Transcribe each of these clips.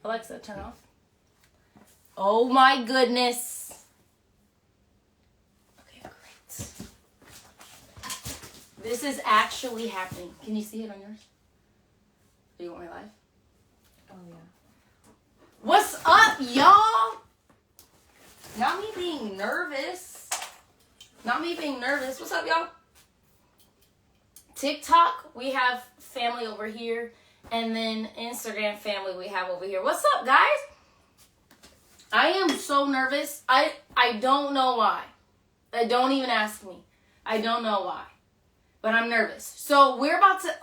Alexa, turn off. Oh my goodness. Okay, great. This is actually happening. Can you see it on yours? Do you want my live? Oh, yeah. What's up, y'all? Not me being nervous. What's up, y'all? TikTok, we have family over here. And then Instagram family we have over here. What's up, guys? I am so nervous. I don't know why. Don't even ask me. I don't know why. But I'm nervous. So we're about to...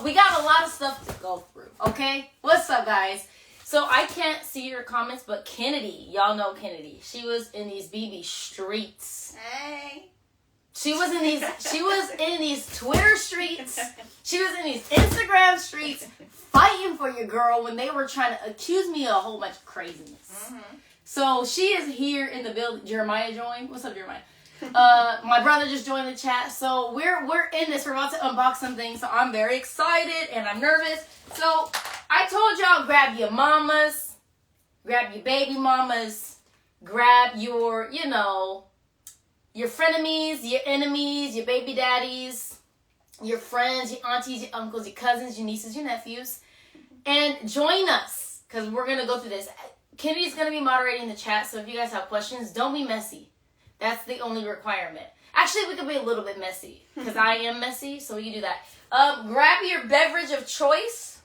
we got a lot of stuff to go through, okay? What's up, guys? So I can't see your comments, but Kennedy, y'all know Kennedy. She was in these BB streets. Hey. She was in these Twitter streets. She was in these Instagram streets fighting for your girl when they were trying to accuse me of a whole bunch of craziness. Mm-hmm. So she is here in the building. Jeremiah joined. What's up, Jeremiah? My brother just joined the chat. So we're in this. We're about to unbox some things. So I'm very excited and I'm nervous. So I told y'all, grab your mamas, grab your baby mamas, grab your, your frenemies, your enemies, your baby daddies, your friends, your aunties, your uncles, your cousins, your nieces, your nephews, and join us because we're going to go through this. Kennedy's going to be moderating the chat, so if you guys have questions, don't be messy. That's the only requirement. Actually, we could be a little bit messy because I am messy, so we can do that. Grab your beverage of choice.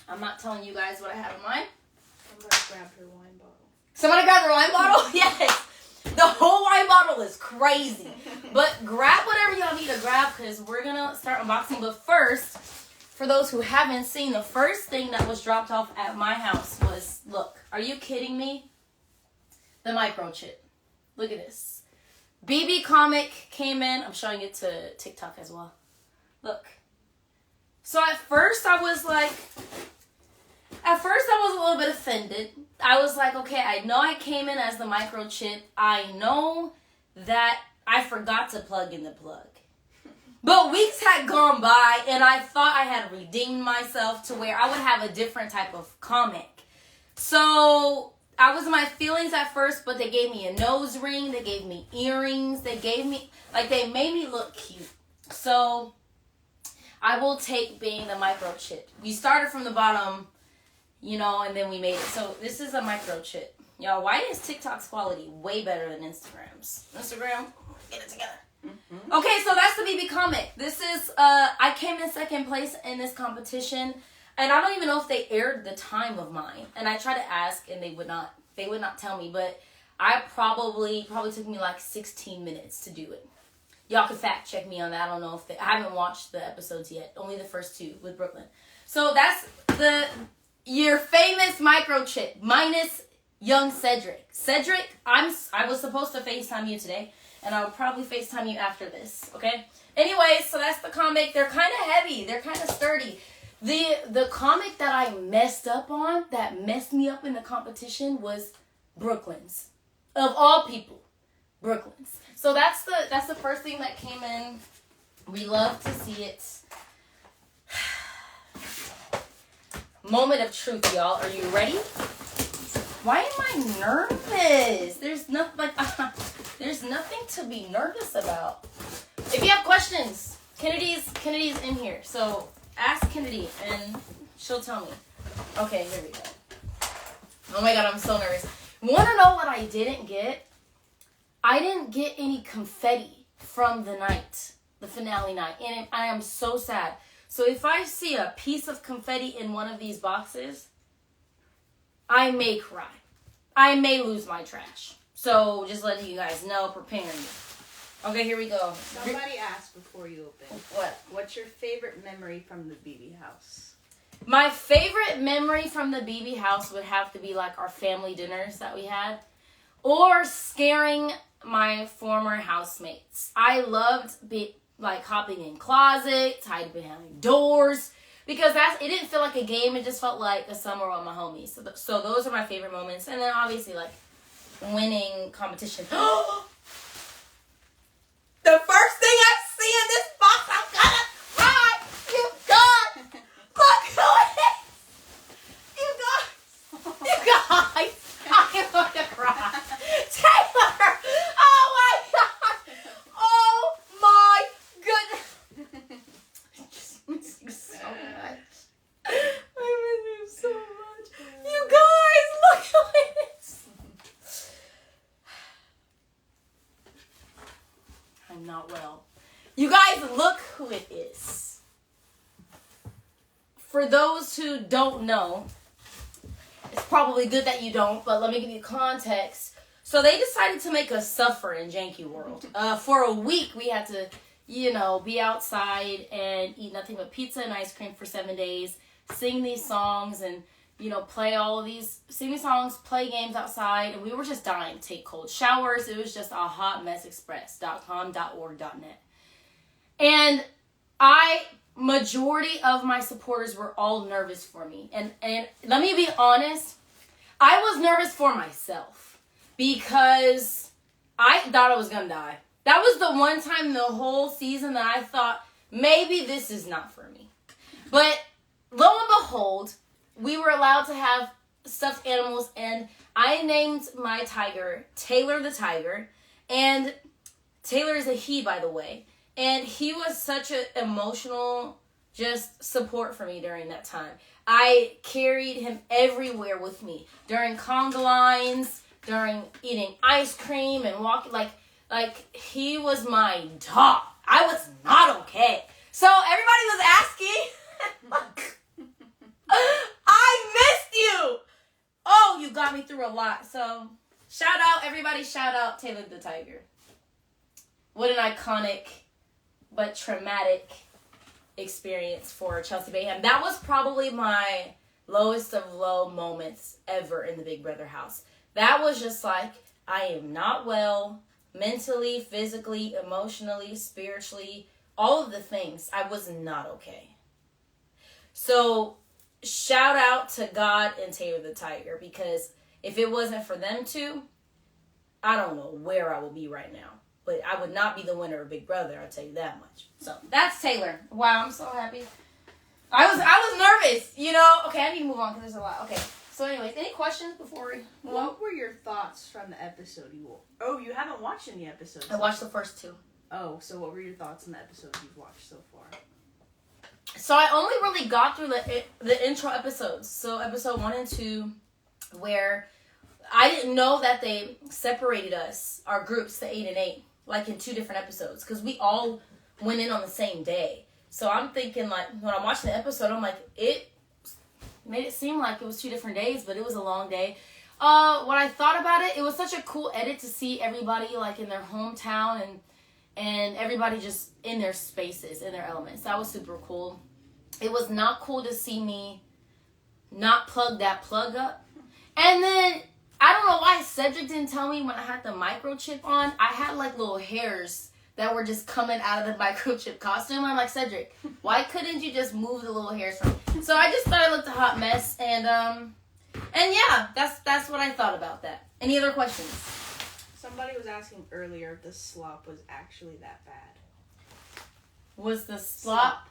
I'm not telling you guys what I have in mind. Somebody grab her wine bottle. Somebody grab the wine bottle? Yes. The whole wine bottle is crazy. But grab whatever y'all need to grab because we're going to start unboxing. But first, for those who haven't seen, the first thing that was dropped off at my house was, look, are you kidding me? The microchip. Look at this. BB Comic came in. I'm showing it to TikTok as well. Look. So at first I was a little bit offended. I was like, okay, I know I came in as the microchip. I know that I forgot to plug in the plug. But weeks had gone by, and I thought I had redeemed myself to where I would have a different type of comic. So I was in my feelings at first, but they gave me a nose ring. They gave me earrings. They made me look cute. So I will take being the microchip. We started from the bottom, and then we made it. So this is a microchip. Y'all, why is TikTok's quality way better than Instagram's? Instagram, get it together. Mm-hmm. Okay, so that's the BB Comic. This is, I came in second place in this competition, and I don't even know if they aired the time of mine. And I tried to ask, and they would not tell me, but I probably took me like 16 minutes to do it. Y'all can fact check me on that. I don't know I haven't watched the episodes yet. Only the first 2 with Brooklyn. So that's your famous microchip minus young Cedric. Cedric, I was supposed to FaceTime you today, and I'll probably FaceTime you after this, okay? Anyways, so that's the comic. They're kind of heavy. They're kind of sturdy. The comic that I messed up on, that messed me up in the competition, was Brooklyn's. Of all people, Brooklyn's. So that's the first thing that came in. We love to see it. Moment of truth, y'all. Are you ready? Why am I nervous? There's nothing to be nervous about. If you have questions, Kennedy's in here. So ask Kennedy and she'll tell me. Okay, here we go. Oh my god, I'm so nervous. Want to know what I didn't get? I didn't get any confetti from the night, the finale night, and I am so sad. So if I see a piece of confetti in one of these boxes, I may cry. I may lose my trash. So just letting you guys know, preparing you. Okay, here we go. Somebody asked before you open. What? What's your favorite memory from the BB house? My favorite memory from the BB house would have to be like our family dinners that we had, or scaring my former housemates. I loved hopping in closets, hiding behind doors, because it didn't feel like a game. It just felt like a summer with my homies. So those are my favorite moments. And then obviously winning competition. The first thing I see in this box, I'm gonna cry. for those who don't know, it's probably good that you don't, but let me give you context. So they decided to make us suffer in Janky World. For a week, we had to, be outside and eat nothing but pizza and ice cream for 7 days, sing these songs and, play all of these, sing these songs, play games outside, and we were just dying. Take cold showers. It was just a hotmessexpress.com.org.net. And majority of my supporters were all nervous for me. And let me be honest, I was nervous for myself because I thought I was going to die. That was the one time in the whole season that I thought, maybe this is not for me. But lo and behold, we were allowed to have stuffed animals, and I named my tiger Taylor the Tiger. And Taylor is a he, by the way. And he was such an emotional just support for me during that time. I carried him everywhere with me. During conga lines, during eating ice cream and walking. Like he was my dog. I was not okay. So everybody was asking. I missed you. Oh, you got me through a lot. So shout out, everybody. Shout out Taylor the Tiger. What an iconic but traumatic experience for Chelsie Bayham. That was probably my lowest of low moments ever in the Big Brother house. That was just like, I am not well, mentally, physically, emotionally, spiritually, all of the things. I was not okay. So shout out to God and Taylor the Tiger, because if it wasn't for them two, I don't know where I will be right now. But I would not be the winner of Big Brother, I'll tell you that much. So that's Taylor. Wow, I'm so happy. I was nervous, Okay, I need to move on because there's a lot. Okay. So anyways, any questions before we move on? What were your thoughts from the episode you haven't watched any episodes? I watched the first 2. Oh, so what were your thoughts on the episodes you've watched so far? So I only really got through the intro episodes. So episode 1 and 2, where I didn't know that they separated us, our groups, the 8 and 8. Like in 2 different episodes, because we all went in on the same day. So I'm thinking, like, when I'm watching the episode, I'm like, it made it seem like it was 2 different days, but it was a long day. When I thought about it, it was such a cool edit to see everybody like in their hometown and everybody just in their spaces, in their elements. That was super cool. It was not cool to see me not plug that plug up. And then I don't know why Cedric didn't tell me when I had the microchip on. I had like little hairs that were just coming out of the microchip costume. I'm like, Cedric, why couldn't you just move the little hairs from me? So I just thought I looked a hot mess, and yeah, that's what I thought about that. Any other questions? Somebody was asking earlier if the slop was actually that bad. Was the slop?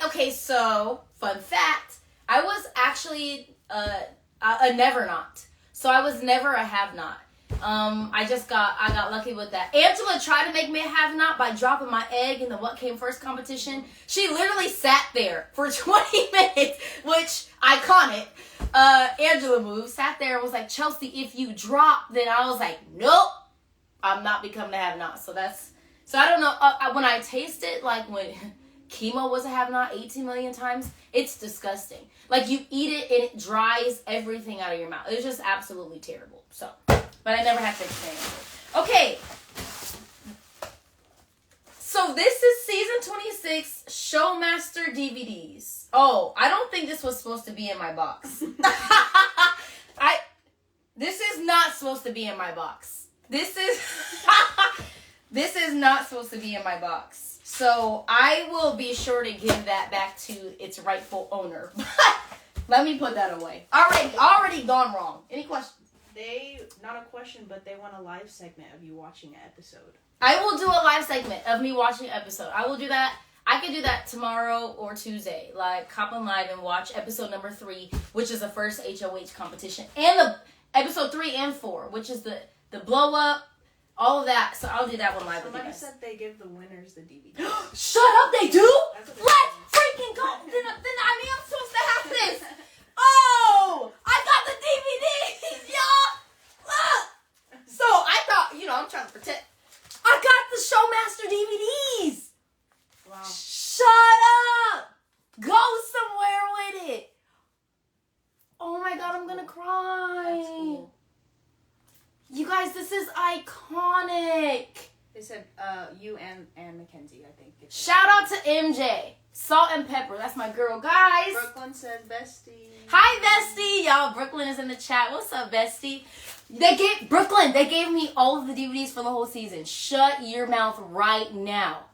Okay, so fun fact, I was actually a never not. So I was never a have-not. I got lucky with that. Angela tried to make me a have-not by dropping my egg in the What Came First competition. She literally sat there for 20 minutes, which, iconic. Angela moved, sat there and was like, Chelsie, if you drop, then I was like, nope, I'm not becoming a have-not. So I don't know, when I taste it, like when chemo was a have-not 18 million times, it's disgusting. Like, you eat it and it dries everything out of your mouth. It's just absolutely terrible. So, but I never had to experience it. Okay. So this is season 26 Showmaster DVDs. Oh, I don't think this was supposed to be in my box. This is not supposed to be in my box. This is not supposed to be in my box. So I will be sure to give that back to its rightful owner. Let me put that away. Already gone wrong. Any questions? Not a question, but they want a live segment of you watching an episode. I will do a live segment of me watching an episode. I will do that. I can do that tomorrow or Tuesday. Like, hop on live and watch episode number 3, which is the first HOH competition. And the episode 3 and 4, which is the blow up. All of that. So I'll do that one live with you guys. Somebody said they give the winners the DVD. Shut up, they do? Let's freaking go. Then I'm supposed to have this. Oh, I got the DVDs, y'all. Look. So I thought, I'm trying to protect. I got the Showmaster DVDs. Wow. Shut up. Go somewhere iconic. They said you and Mackenzie, I think. Shout out to MJ. Salt and Pepper. That's my girl, guys. Brooklyn says bestie. Hi, bestie. Y'all, Brooklyn is in the chat. What's up, bestie? They gave me all of the DVDs for the whole season. Shut your mouth right now.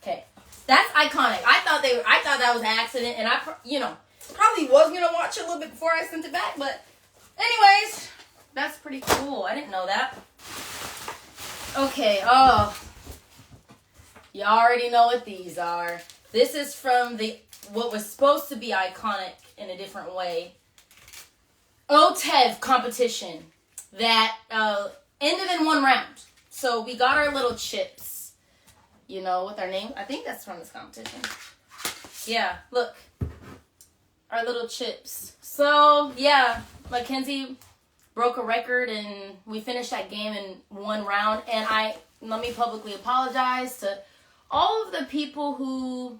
Okay. That's iconic. I thought that was an accident, and I probably was gonna watch it a little bit before I sent it back, but anyways, that's pretty cool. I didn't know that. Okay, you already know what these are. This is from what was supposed to be iconic in a different way. Otev competition that ended in 1 round. So we got our little chips, with our name. I think that's from this competition. Yeah, look. Our little chips. So, yeah, Mackenzie broke a record and we finished that game in 1 round. And let me publicly apologize to all of the people who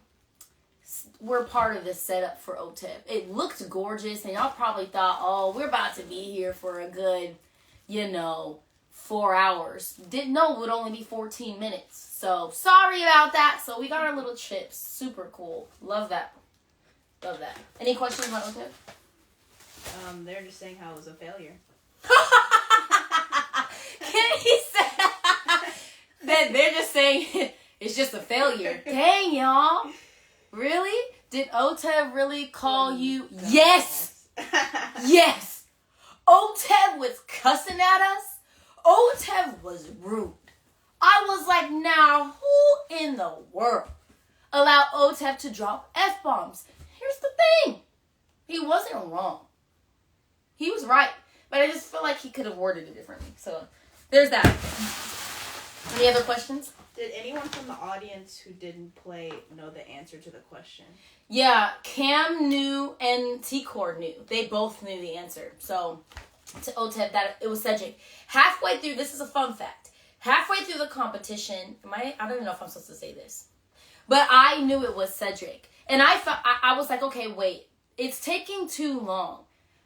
were part of this setup for Otev. It looked gorgeous and y'all probably thought, oh, we're about to be here for a good, 4 hours. Didn't know it would only be 14 minutes. So, sorry about that. So, we got our little chips. Super cool. Love that. Love that. Any questions about Otev? They're just saying how it was a failure. Can he say that they're just saying it's just a failure? Dang, y'all. Really? Did Otev really call you? Yes. Yes. Otev was cussing at us. Otev was rude. I was like, now who in the world allowed Otev to drop F-bombs? Here's the thing. He wasn't wrong. He was right. But I just feel like he could have worded it differently. So, there's that. Any other questions? Did anyone from the audience who didn't play know the answer to the question? Yeah, Cam knew and T-Core knew. They both knew the answer. So, to Otev, that it was Cedric. Halfway through, this is a fun fact. Halfway through the competition, I don't even know if I'm supposed to say this. But I knew it was Cedric. And I was like, okay, wait. It's taking too long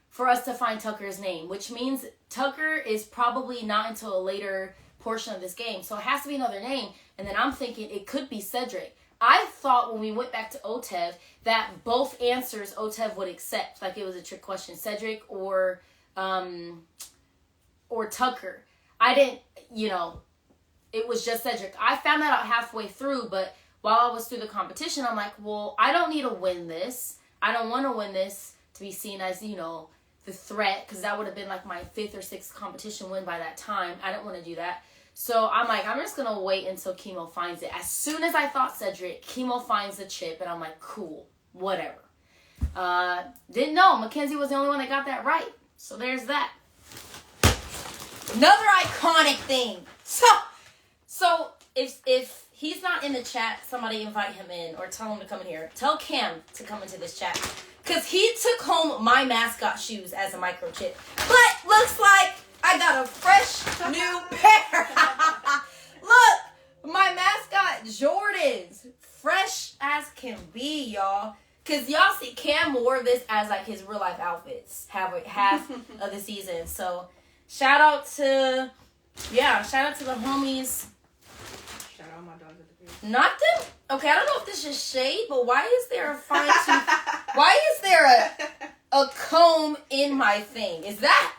for us to find Tucker's name, which means Tucker is probably not until a later portion of this game. So it has to be another name. And then I'm thinking it could be Cedric. I thought when we went back to Otev that both answers Otev would accept. Like it was a trick question. Cedric or Tucker. I didn't, it was just Cedric. I found that out halfway through, but while I was through the competition, I'm like, well, I don't need to win this. I don't want to win this to be seen as, the threat, because that would have been like my 5th or 6th competition win by that time. I didn't want to do that. So I'm like, I'm just going to wait until Chemo finds it. As soon as I thought Cedric, Chemo finds the chip, and I'm like, cool, whatever. Didn't know. Mackenzie was the only one that got that right. So there's that. Another iconic thing. So if he's not in the chat, somebody invite him in or tell him to come in here. Tell Cam to come into this chat. Because he took home my mascot shoes as a microchip. But looks like I got a fresh new pair. Look, my mascot Jordans. Fresh as can be, y'all. Because y'all see Cam wore this as like his real life outfits half of the season. So shout out to the homies. Shout out my dogs at the crib. Not them? Okay, I don't know if this is shade, but why is there a fine tooth? Why is there a comb in my thing? Is that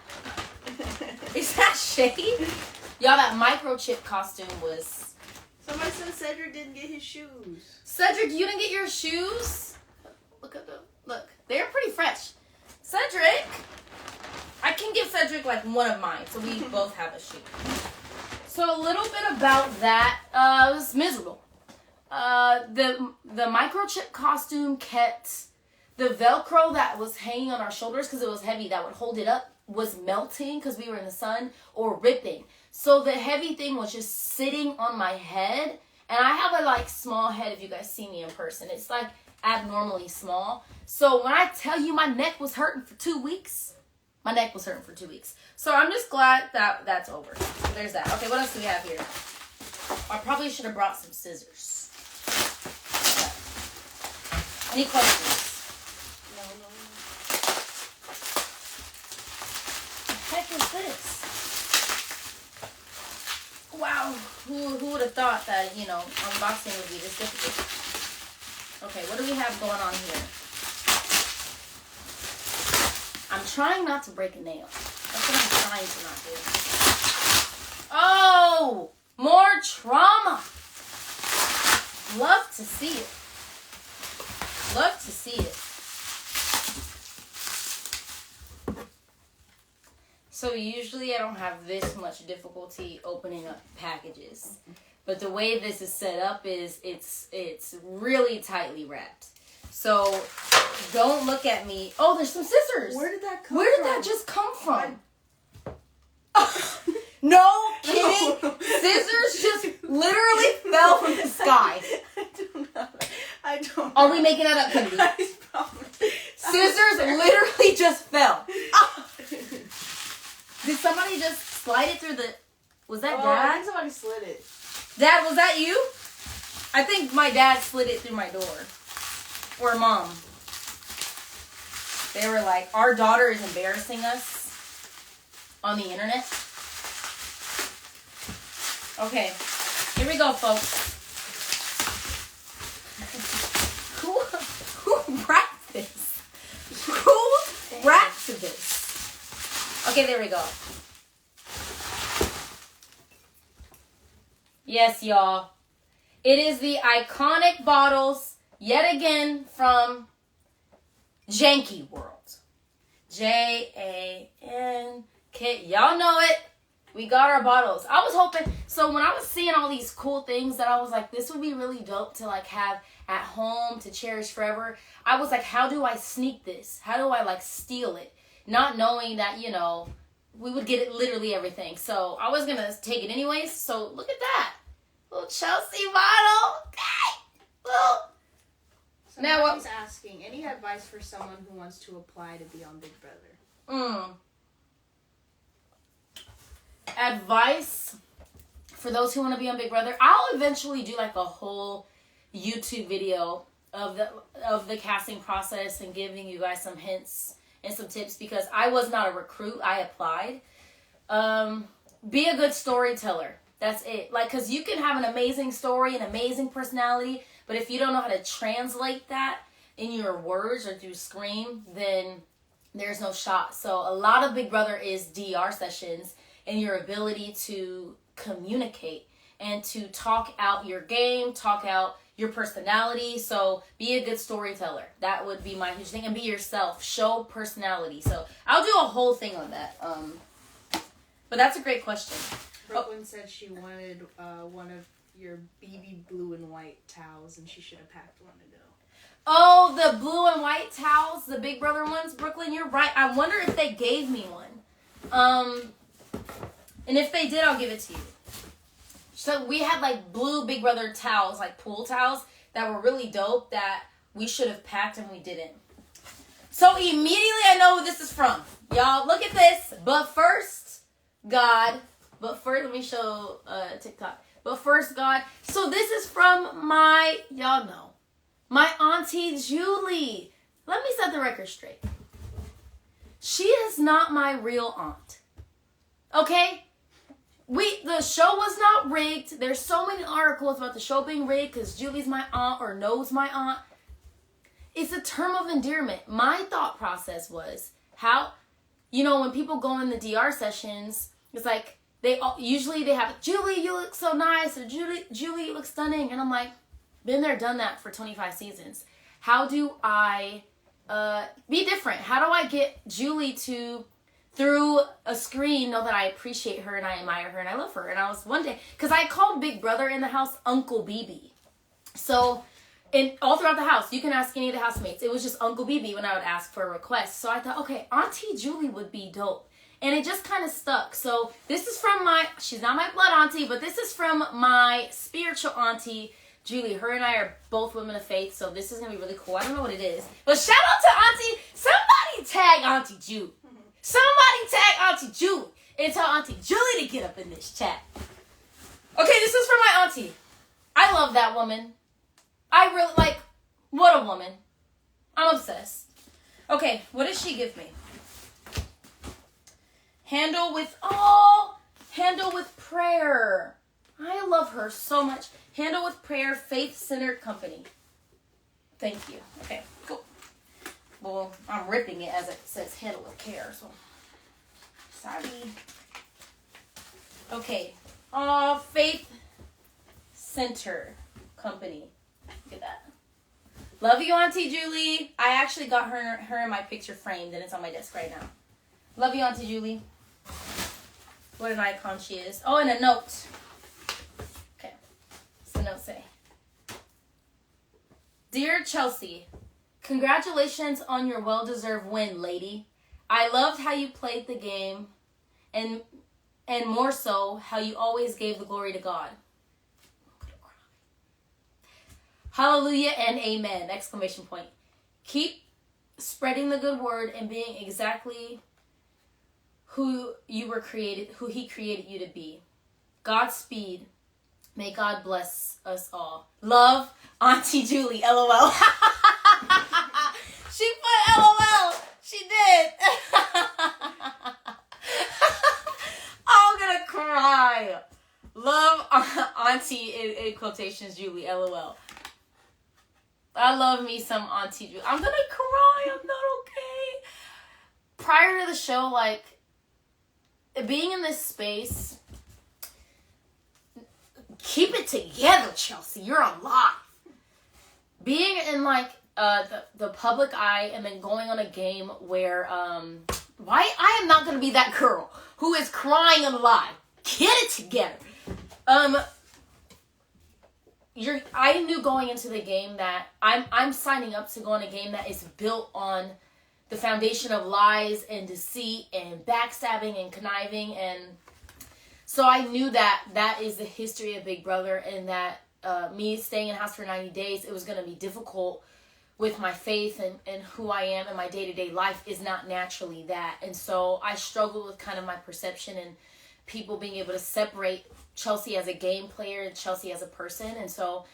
shade? Y'all, that microchip costume was... Somebody said Cedric didn't get his shoes. Cedric, you didn't get your shoes? Look at them. Look, they're pretty fresh. Cedric, I can give Cedric like one of mine, so we both have a shoe. So a little bit about that. It was miserable. The microchip costume kept the Velcro that was hanging on our shoulders because it was heavy that would hold it up was melting because we were in the sun or ripping. So the heavy thing was just sitting on my head, and I have a like small head if you guys see me in person. It's like abnormally small. So when I tell you my neck was hurting for 2 weeks, my neck was hurting for 2 weeks. So I'm just glad that that's over. So there's that. Okay, what else do we have here? I probably should have brought some scissors. Any questions? No. What the heck is this? Who would have thought that, you know, unboxing would be this difficult? Okay, what do we have going on here? I'm trying not to break a nail. That's what I'm trying to not do. Oh! More trauma! Love to see it. Love to see it. So usually I don't have this much difficulty opening up packages. But the way this is set up is it's really tightly wrapped. So don't look at me. Oh, there's some scissors. Where did that come from? Where did that just come from? No kidding. Scissors just literally fell from the sky. I don't know. Are we making that up, Kennedy? Scissors literally just fell. Did somebody just slide it through the... Was that I Dad? think somebody slid it. Dad, was that you? I think my dad slid it through my door. Or Mom. They were like, our daughter is embarrassing us on the internet. Okay, here we go, folks. Who wrapped this? Who wrapped this? Okay, there we go. Yes, y'all. It is the iconic bottles, yet again, from Janky World. J-A-N-K. Y'all know it. We got our bottles. I was hoping, so when I was seeing all these cool things that I was like, this would be really dope to like have at home to cherish forever. I was like, how do I sneak this? How do I like steal it? Not knowing that, you know, we would get it literally everything. So I was going to take it anyways. So look at that. Little Chelsie bottle. Okay. Well, Now what? Asking, any advice for someone who wants to apply to be on Big Brother? Advice for those who want to be on Big Brother. I'll eventually do like a whole YouTube video of the casting process and giving you guys some hints and some tips, because I was not a recruit. I applied. Be a good storyteller. That's it. Like, because you can have an amazing story, an amazing personality, but if you don't know how to translate that in your words or through screen, then there's no shot. So a lot of Big Brother is DR sessions and your ability to communicate and to talk out your game, talk out your personality. So be a good storyteller. That would be my huge thing. And be yourself. Show personality. So I'll do a whole thing on that. But that's a great question. Brooklyn said she wanted one of your BB blue and white towels, and she should have packed one to go. Oh, the blue and white towels, the Big Brother ones, Brooklyn, you're right. I wonder if they gave me one. And if they did, I'll give it to you. So we had like blue Big Brother towels, like pool towels, that were really dope that we should have packed and we didn't. So immediately I know who this is from. Y'all, look at this. But first, let me show TikTok. But first, God. So this is from y'all know, my auntie Julie. Let me set the record straight. She is not my real aunt. Okay? The show was not rigged. There's so many articles about the show being rigged because Julie's my aunt or knows my aunt. It's a term of endearment. My thought process was, when people go in the DR sessions, it's like, usually they have, Julie, you look so nice, or Julie, you look stunning. And I'm like, been there, done that for 25 seasons. How do I be different? How do I get Julie to, through a screen, know that I appreciate her and I admire her and I love her? And I was one day, because I called Big Brother in the house Uncle BB. So, all throughout the house, you can ask any of the housemates. It was just Uncle BB when I would ask for a request. So I thought, okay, Auntie Julie would be dope. And it just kind of stuck. So this is from she's not my blood auntie, but this is from my spiritual auntie, Julie. Her and I are both women of faith, so this is going to be really cool. I don't know what it is. But shout out to Auntie. Somebody tag Auntie Julie. Somebody tag Auntie Julie and tell Auntie Julie to get up in this chat. Okay, this is from my auntie. I love that woman. I really, what a woman. I'm obsessed. Okay, what did she give me? Handle with prayer. I love her so much. Handle with prayer, faith-centered company. Thank you. Okay, cool. Well, I'm ripping it as it says handle with care, so sorry. Okay. Faith Center Company. Look at that. Love you, Auntie Julie. I actually got her in my picture framed, and it's on my desk right now. Love you, Auntie Julie. What an icon she is. Oh, and a note. Okay. What's the note say? Dear Chelsie, congratulations on your well-deserved win, lady. I loved how you played the game, and more so, how you always gave the glory to God. Hallelujah and amen! Exclamation point. Keep spreading the good word and being exactly who He created you to be. Godspeed. May God bless us all. Love, Auntie Julie. LOL. She put LOL. She did. I'm gonna cry. Love, Auntie in quotations Julie. LOL. I love me some Auntie Julie. I'm gonna cry. I'm not okay. Prior to the show, like, being in this space, keep it together, Chelsie. You're alive. Being in, like, the public eye and then going on a game where, why I am not going to be that girl who is crying on live. Get it together. I knew going into the game that I'm signing up to go on a game that is built on the foundation of lies and deceit and backstabbing and conniving, and so I knew that is the history of Big Brother, and that me staying in house for 90 days, it was going to be difficult with my faith and who I am in my day-to-day life is not naturally that. And so I struggled with kind of my perception and people being able to separate Chelsie as a game player and Chelsie as a person. And so,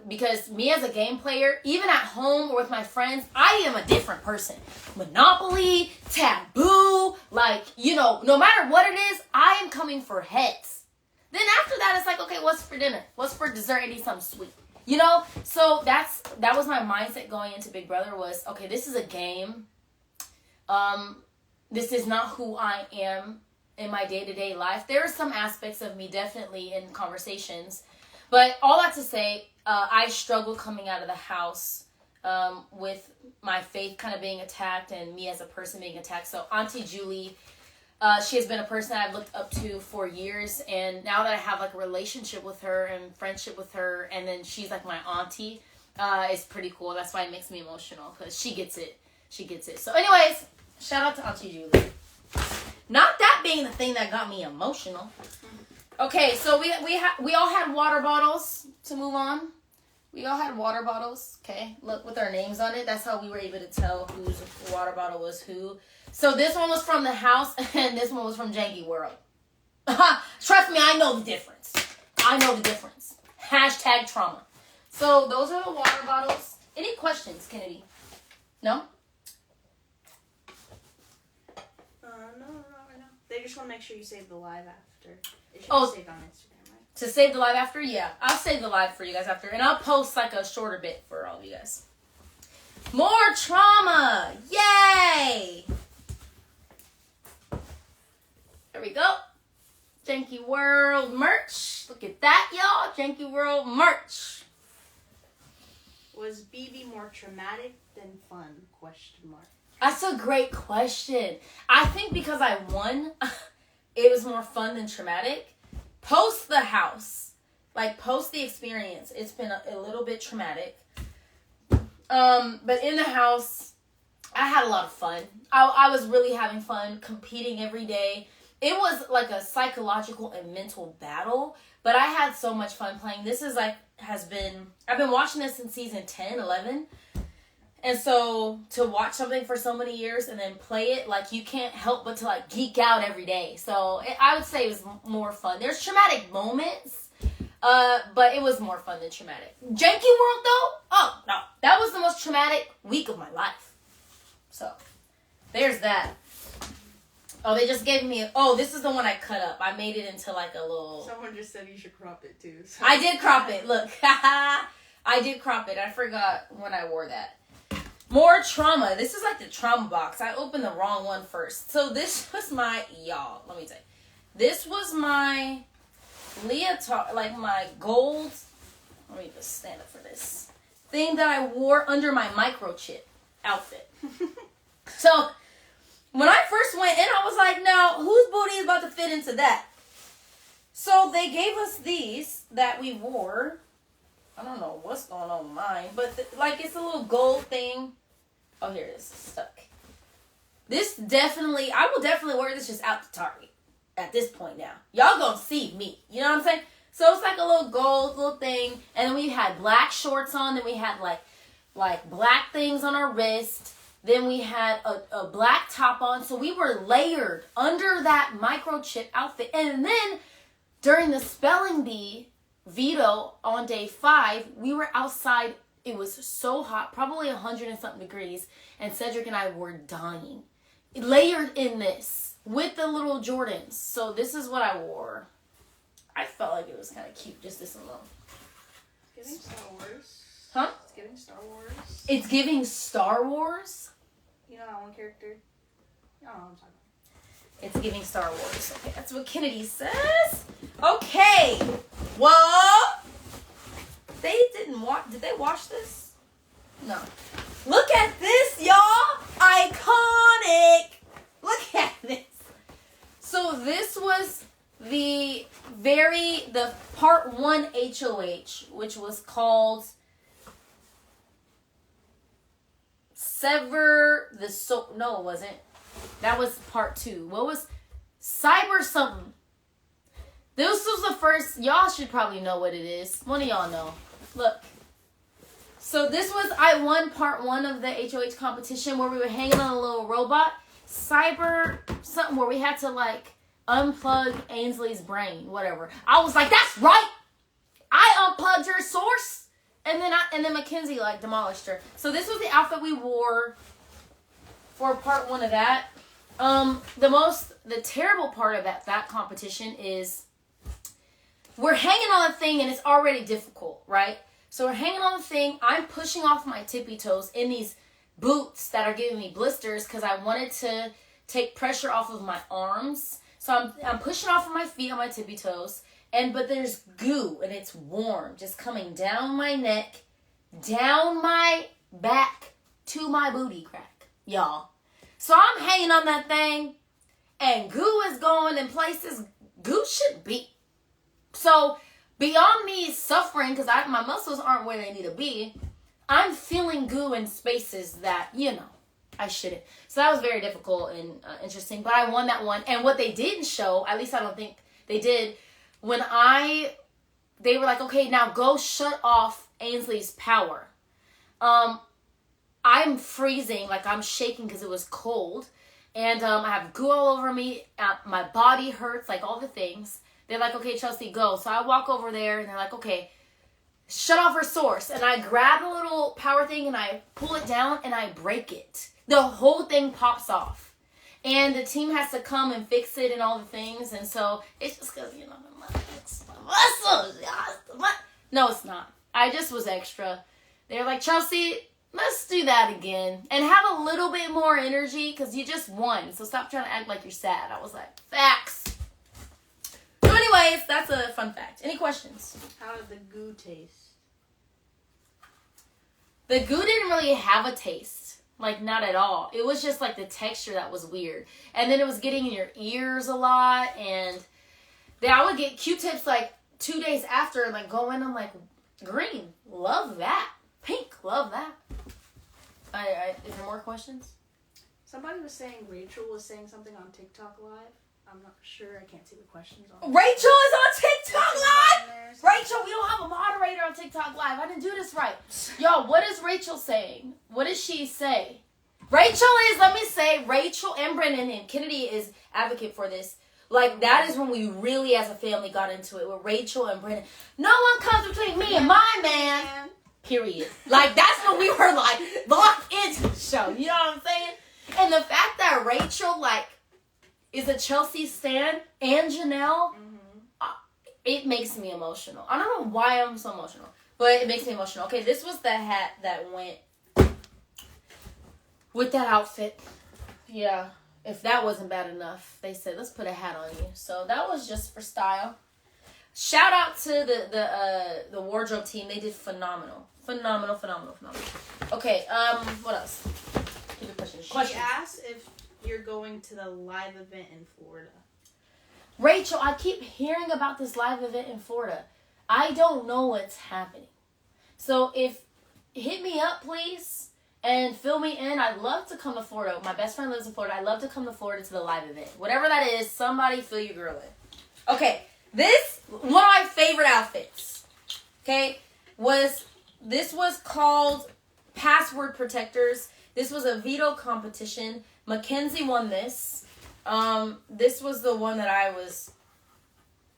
because me as a game player, even at home or with my friends, I am a different person. Monopoly, taboo, like, you know, no matter what it is, I am coming for heads. Then after that, it's like, okay, what's for dinner? What's for dessert? I need something sweet. You know? So that was my mindset going into Big Brother was, okay, this is a game. This is not who I am in my day-to-day life. There are some aspects of me definitely in conversations. But all that to say, I struggled coming out of the house with my faith kind of being attacked and me as a person being attacked. So Auntie Julie, she has been a person that I've looked up to for years. And now that I have like a relationship with her and friendship with her, and then she's like my auntie, it's pretty cool. That's why it makes me emotional, because she gets it. She gets it. So anyways, shout out to Auntie Julie. Not that being the thing that got me emotional. Okay, so we all had water bottles to move on. We all had water bottles, okay? Look, with our names on it. That's how we were able to tell whose water bottle was who. So this one was from the house, and this one was from Janky World. Trust me, I know the difference. I know the difference. Hashtag trauma. So those are the water bottles. Any questions, Kennedy? No? No, not right now. They just want to make sure you save the live after. It should Oh, be saved on Instagram, right? to save the live after? Yeah. I'll save the live for you guys after. And I'll post like a shorter bit for all of you guys. More trauma! Yay! There we go. Janky World merch. Look at that, y'all. Janky World merch. Was BB more traumatic than fun? Question mark. That's a great question. I think because I won, it was more fun than traumatic. Post the house, like post the experience, it's been a little bit traumatic. But in the house, I had a lot of fun. I was really having fun competing every day. It was like a psychological and mental battle, but I had so much fun playing. This is like, I've been watching this since season 10, 11. And so to watch something for so many years and then play it, like you can't help but to like geek out every day. So I would say it was more fun. There's traumatic moments, but it was more fun than traumatic. Janky World though, oh no, that was the most traumatic week of my life. So there's that. Oh, they just gave me... Oh, this is the one I cut up. I made it into like a little... Someone just said you should crop it too. So. I did crop it. Look. I did crop it. I forgot when I wore that. More trauma. This is like the trauma box. I opened the wrong one first. So this was my... Y'all, let me tell you. This was my leotard, like my gold... Let me just stand up for this. Thing that I wore under my microchip outfit. So... When I first went in, I was like, no, whose booty is about to fit into that? So they gave us these that we wore. I don't know what's going on with mine, but like it's a little gold thing. Oh, here it is. It's stuck. This definitely, I will definitely wear this just out to Target at this point now. Y'all gonna see me. You know what I'm saying? So it's like a little gold little thing. And then we had black shorts on. Then we had like black things on our wrist. Then we had a black top on. So we were layered under that microchip outfit. And then during the spelling bee veto on day 5, we were outside. It was so hot, probably 100 and something degrees. And Cedric and I were dying. Layered in this with the little Jordans. So this is what I wore. I felt like it was kind of cute, just this alone. It's giving Star Wars. Huh? It's giving Star Wars. It's giving Star Wars? You know that one character? I don't know what I'm talking about. It's giving Star Wars. Okay, that's what Kennedy says. Okay. Well, they didn't wash. Did they wash this? No. Look at this, y'all. Iconic. Look at this. So this was the part 1 HOH, which was called Sever no, it wasn't. That was part 2. What was Cyber something? This was the first. Y'all should probably know what it is. One of y'all know. Look. So this was, I won part 1 of the HOH competition where we were hanging on a little robot. Cyber something where we had to like unplug Ainsley's brain, whatever. I was like, that's right. I unplugged your source. And then Mackenzie like demolished her. So this was the outfit we wore for part 1 of that. The terrible part of that competition is we're hanging on a thing and it's already difficult, right? So we're hanging on the thing. I'm pushing off my tippy toes in these boots that are giving me blisters because I wanted to take pressure off of my arms. So I'm pushing off of my feet on my tippy toes. But there's goo and it's warm just coming down my neck, down my back to my booty crack, y'all. So I'm hanging on that thing and goo is going in places goo shouldn't be. So beyond me suffering because my muscles aren't where they need to be, I'm feeling goo in spaces that, I shouldn't. So that was very difficult and interesting. But I won that one. And what they didn't show, at least I don't think they did, when they were like, okay, now go shut off Ainsley's power. I'm freezing, like I'm shaking because it was cold. And I have goo all over me. My body hurts, like all the things. They're like, okay, Chelsie, go. So I walk over there and they're like, okay, shut off her source. And I grab the little power thing and I pull it down and I break it. The whole thing pops off. And the team has to come and fix it and all the things. And so it's just because, muscles. No, it's not. I just was extra. They're like, Chelsie, let's do that again. And have a little bit more energy because you just won. So stop trying to act like you're sad. I was like, facts. So anyways, that's a fun fact. Any questions? How did the goo taste? The goo didn't really have a taste. Like, not at all. It was just, like, the texture that was weird. And then it was getting in your ears a lot. And then I would get Q-tips, like, 2 days after and, like, go in. I'm like, green. Love that. Pink. Love that. Is there more questions? Somebody was saying Rachel was saying something on TikTok Live. I'm not sure. I can't see the questions on Rachel is on TikTok Live? Rachel, we don't have a moderator on TikTok Live. I didn't do this right. Y'all, what is Rachel saying? What does she say? Rachel and Brennan and Kennedy is advocate for this. Like, that is when we really, as a family, got into it with Rachel and Brennan. No one comes between me and my man. Period. Like, that's when we were, like, locked into the show. You know what I'm saying? And the fact that Rachel, like, is a Chelsie stan and Janelle, it makes me emotional. I don't know why I'm so emotional, but it makes me emotional. Okay, this was the hat that went with that outfit. Yeah, if that wasn't bad enough, they said, let's put a hat on you. So that was just for style. Shout out to the wardrobe team. They did phenomenal. Phenomenal. Okay, what else? Keep it pushing. She asked if you're going to the live event in Florida. Rachel, I keep hearing about this live event in Florida. I don't know what's happening. So hit me up, please, and fill me in. I'd love to come to Florida. My best friend lives in Florida. I'd love to come to Florida to the live event. Whatever that is, somebody fill your girl in. Okay, this, one of my favorite outfits, okay, this was called Password Protectors. This was a veto competition. Mackenzie won this. This was the one that I'm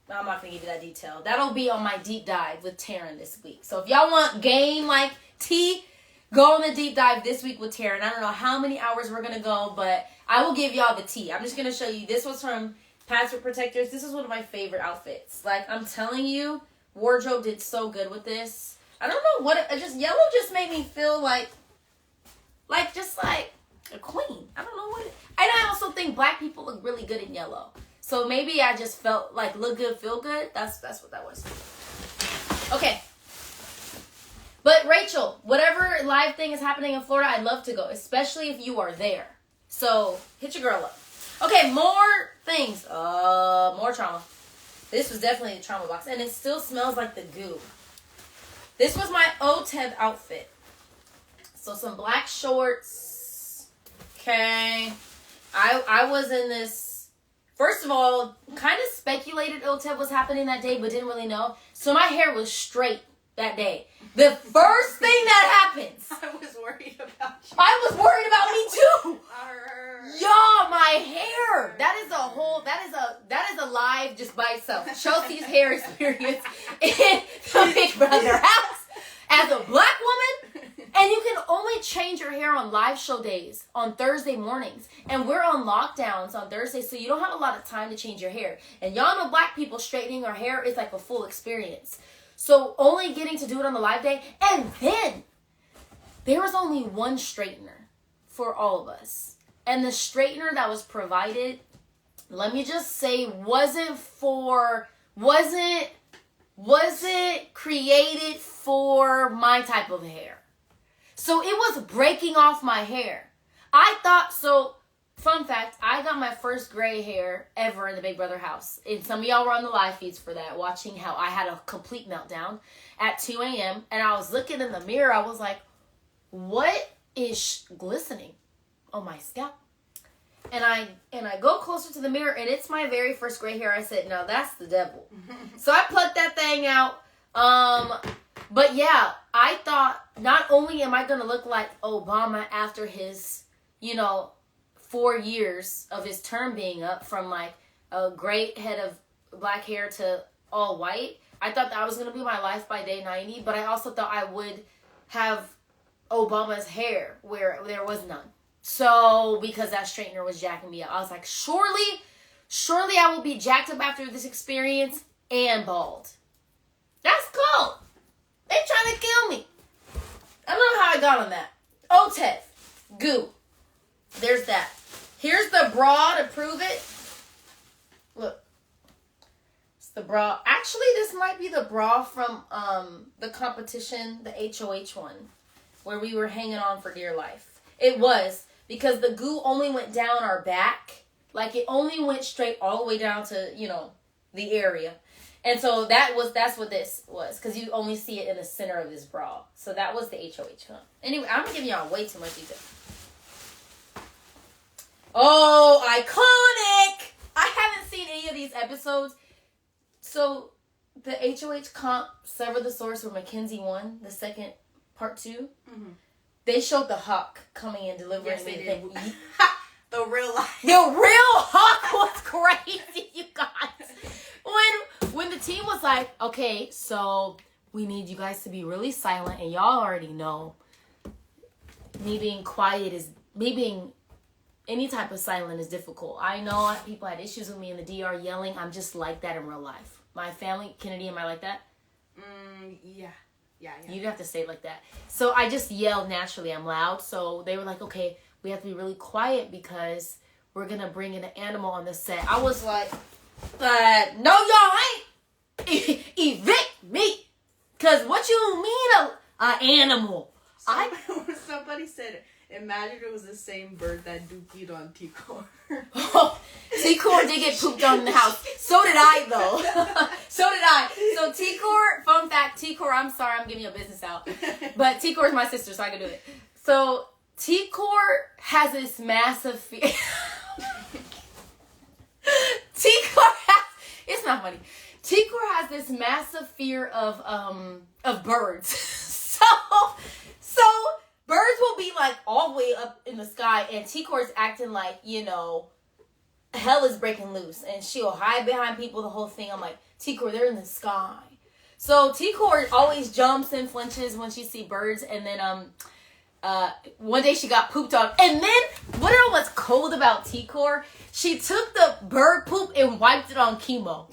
not going to give you that detail. That'll be on my deep dive with Taryn this week. So if y'all want game like tea, go on the deep dive this week with Taryn. I don't know how many hours we're going to go, but I will give y'all the tea. I'm just going to show you. This was from Password Protectors. This is one of my favorite outfits. Like, I'm telling you, wardrobe did so good with this. I don't know what yellow just made me feel like a queen. I don't know what and I also think black people look really good in yellow. So maybe I just felt like look good, feel good. That's what that was. Okay. But Rachel, whatever live thing is happening in Florida, I'd love to go, especially if you are there. So hit your girl up. Okay, more things. More trauma. This was definitely a trauma box, and it still smells like the goo. This was my Otev outfit. So some black shorts. Okay. I was in this, first of all, kind of speculated Otev was happening that day, but didn't really know. So my hair was straight that day. The first thing that happens. I was worried about you. I was worried about me too. Y'all, my hair. That is a live just by itself. Chelsea's hair experience in the Big Brother house. As a black woman, and you can only change your hair on live show days on Thursday mornings. And we're on lockdowns on Thursday, so you don't have a lot of time to change your hair. And y'all know black people straightening our hair is like a full experience. So only getting to do it on the live day. And then there was only one straightener for all of us. And the straightener that was provided, let me just say, wasn't created for my type of hair. So it was breaking off my hair. I thought, so fun fact, I got my first gray hair ever in the Big Brother house. And some of y'all were on the live feeds for that, watching how I had a complete meltdown at 2 a.m. And I was looking in the mirror. I was like, what is glistening on my scalp? And I go closer to the mirror, and it's my very first gray hair. I said, no, that's the devil. So I plucked that thing out. But yeah, I thought, not only am I going to look like Obama after his, 4 years of his term being up, from like a great head of black hair to all white. I thought that was going to be my life by day 90, but I also thought I would have Obama's hair where there was none. So, because that straightener was jacking me up, I was like, surely I will be jacked up after this experience and bald. That's cool. They trying to kill me. I don't know how I got on that. Otev. Goo. There's that. Here's the bra to prove it. Look. It's the bra. Actually, this might be the bra from the competition, the HOH one, where we were hanging on for dear life. It was, because the goo only went down our back. Like, it only went straight all the way down to, the area. And so that's what this was, because you only see it in the center of this bra. So that was the HOH one. Anyway, I'm giving y'all way too much detail. Oh, iconic! I haven't seen any of these episodes. So the HOH comp, Sever the Source, where Mackenzie won, the second part 2. Mm-hmm. They showed the hawk coming and delivering me the thing. The real life. The real hawk was crazy, you guys. When the team was like, okay, so we need you guys to be really silent, and y'all already know me being quiet is me being any type of silent is difficult. I know people had issues with me in the DR yelling. I'm just like that in real life. My family, Kennedy, am I like that? Yeah. You'd have to say it like that. So I just yell naturally. I'm loud. So they were like, okay, we have to be really quiet because we're going to bring in an animal on the set. I was like, no, y'all ain't. Evict me. Because what you mean an animal? Somebody said, imagine it was the same bird that dookied on T-Core. T-Core did get pooped on in the house. So did I, though. So did I. So T-Core, fun fact, T-Core, I'm sorry, I'm giving your business out. But T-Core is my sister, so I can do it. So T-Core has this massive fear. T-Core has, it's not funny. T-Core has this massive fear of birds. So birds will be like all the way up in the sky, and T-Core is acting like, you know, hell is breaking loose, and she'll hide behind people, the whole thing. I'm like, T-Core, they're in the sky. So T-Core always jumps and flinches when she see birds, and then one day she got pooped on, and then what I was cold about T-Core, she took the bird poop and wiped it on chemo.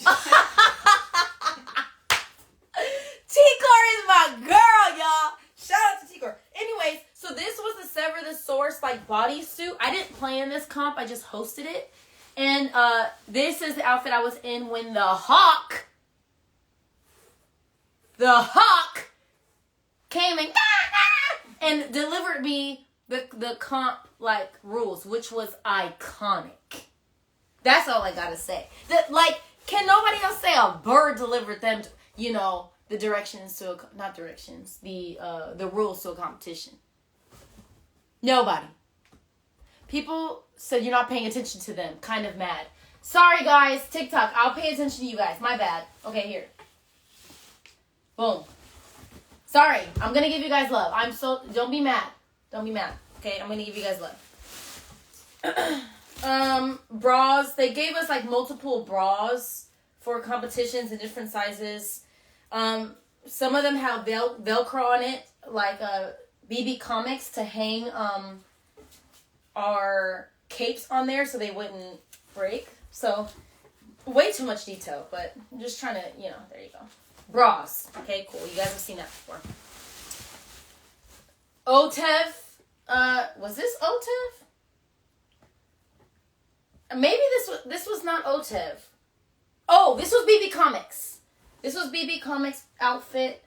T-Core is my girl, y'all. Shout out to T-Core. Anyways, so this was the Sever the Source like bodysuit. I didn't play in this comp. I just hosted it. And this is the outfit I was in when the Hawk came and delivered me the comp like rules, which was iconic. That's all I gotta say. That, like, can nobody else say a bird delivered them to, you know, the directions to not directions, the rules to a competition? Nobody. People said you're not paying attention to them. Kind of mad. Sorry, guys. TikTok. I'll pay attention to you guys. My bad. Okay, here. Boom. Sorry. I'm going to give you guys love. Don't be mad. Don't be mad. Okay, I'm going to give you guys love. Bras. They gave us like multiple bras for competitions in different sizes. Some of them have Velcro on it, like BB Comics, to hang our capes on there so they wouldn't break. So way too much detail, but I'm just trying to, you know, there you go. Bras. Okay, cool. You guys have seen that before. Otev. Was this Otev? Maybe this was not Otev. Oh, this was BB Comics. This was BB Comics outfit.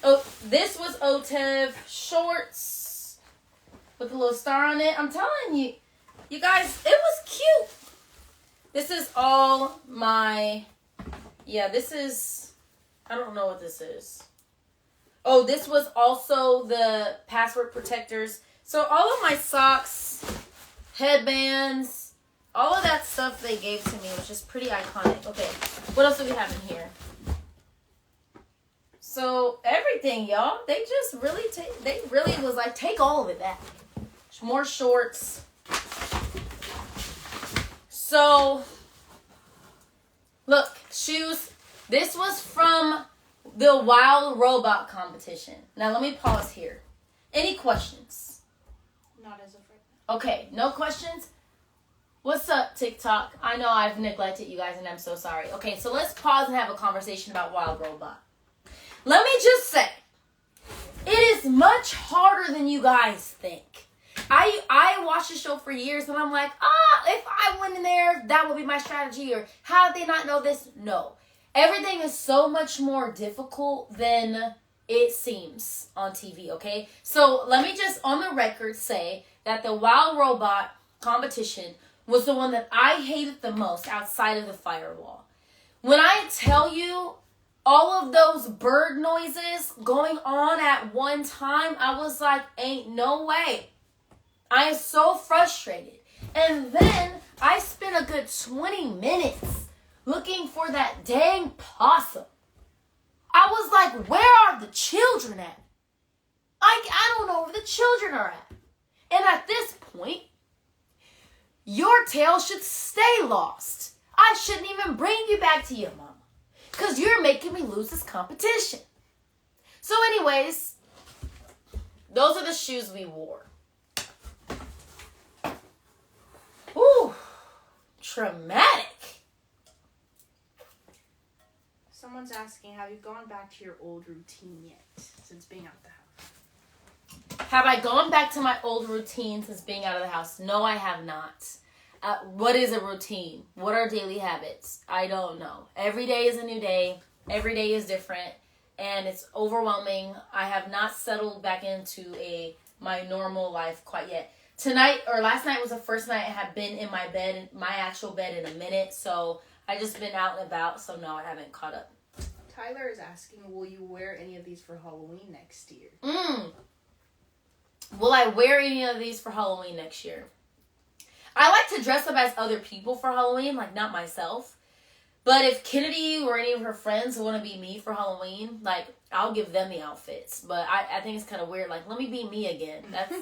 Oh, this was Otev shorts with a little star on it. I'm telling you, you guys, it was cute. This is all my, this is, I don't know what this is. Oh, this was also the password protectors. So all of my socks, headbands, all of that stuff they gave to me was just pretty iconic. Okay, what else do we have in here? So everything, y'all, they just really they really was like, take all of it back. More shorts. So look, shoes. This was from the Wild Robot competition. Now let me pause here. Any questions? Not as of right now. Okay, no questions? What's up, TikTok? I know I've neglected you guys and I'm so sorry. Okay, so let's pause and have a conversation about Wild Robot. Let me just say, it is much harder than you guys think. I watched the show for years and I'm like, if I went in there, that would be my strategy, or how did they not know this? No. Everything is so much more difficult than it seems on TV, okay? So let me just on the record say that the Wild Robot competition was the one that I hated the most outside of the firewall. When I tell you all of those bird noises going on at one time, I was like, ain't no way. I am so frustrated. And then I spent a good 20 minutes looking for that dang possum. I was like, where are the children at? I don't know where the children are at. And at this point, your tail should stay lost. I shouldn't even bring you back to your mama, because you're making me lose this competition. So anyways, those are the shoes we wore. traumatic. Someone's asking, have you gone back to your old routine yet since being out the house? Have I gone back to my old routine since being out of the house? No, I have not. What is a routine? What are daily habits? I don't know. Every day is a new day. Every day is different. And it's overwhelming. I have not settled back into my normal life quite yet. Last night was the first night I have been in my bed, my actual bed, in a minute. So I just been out and about. So no, I haven't caught up. Tyler is asking, will you wear any of these for Halloween next year? Will I wear any of these for Halloween next year? I like to dress up as other people for Halloween, like not myself. But if Kennedy or any of her friends want to be me for Halloween, like, I'll give them the outfits. But I think it's kind of weird. Like, let me be me again. That's,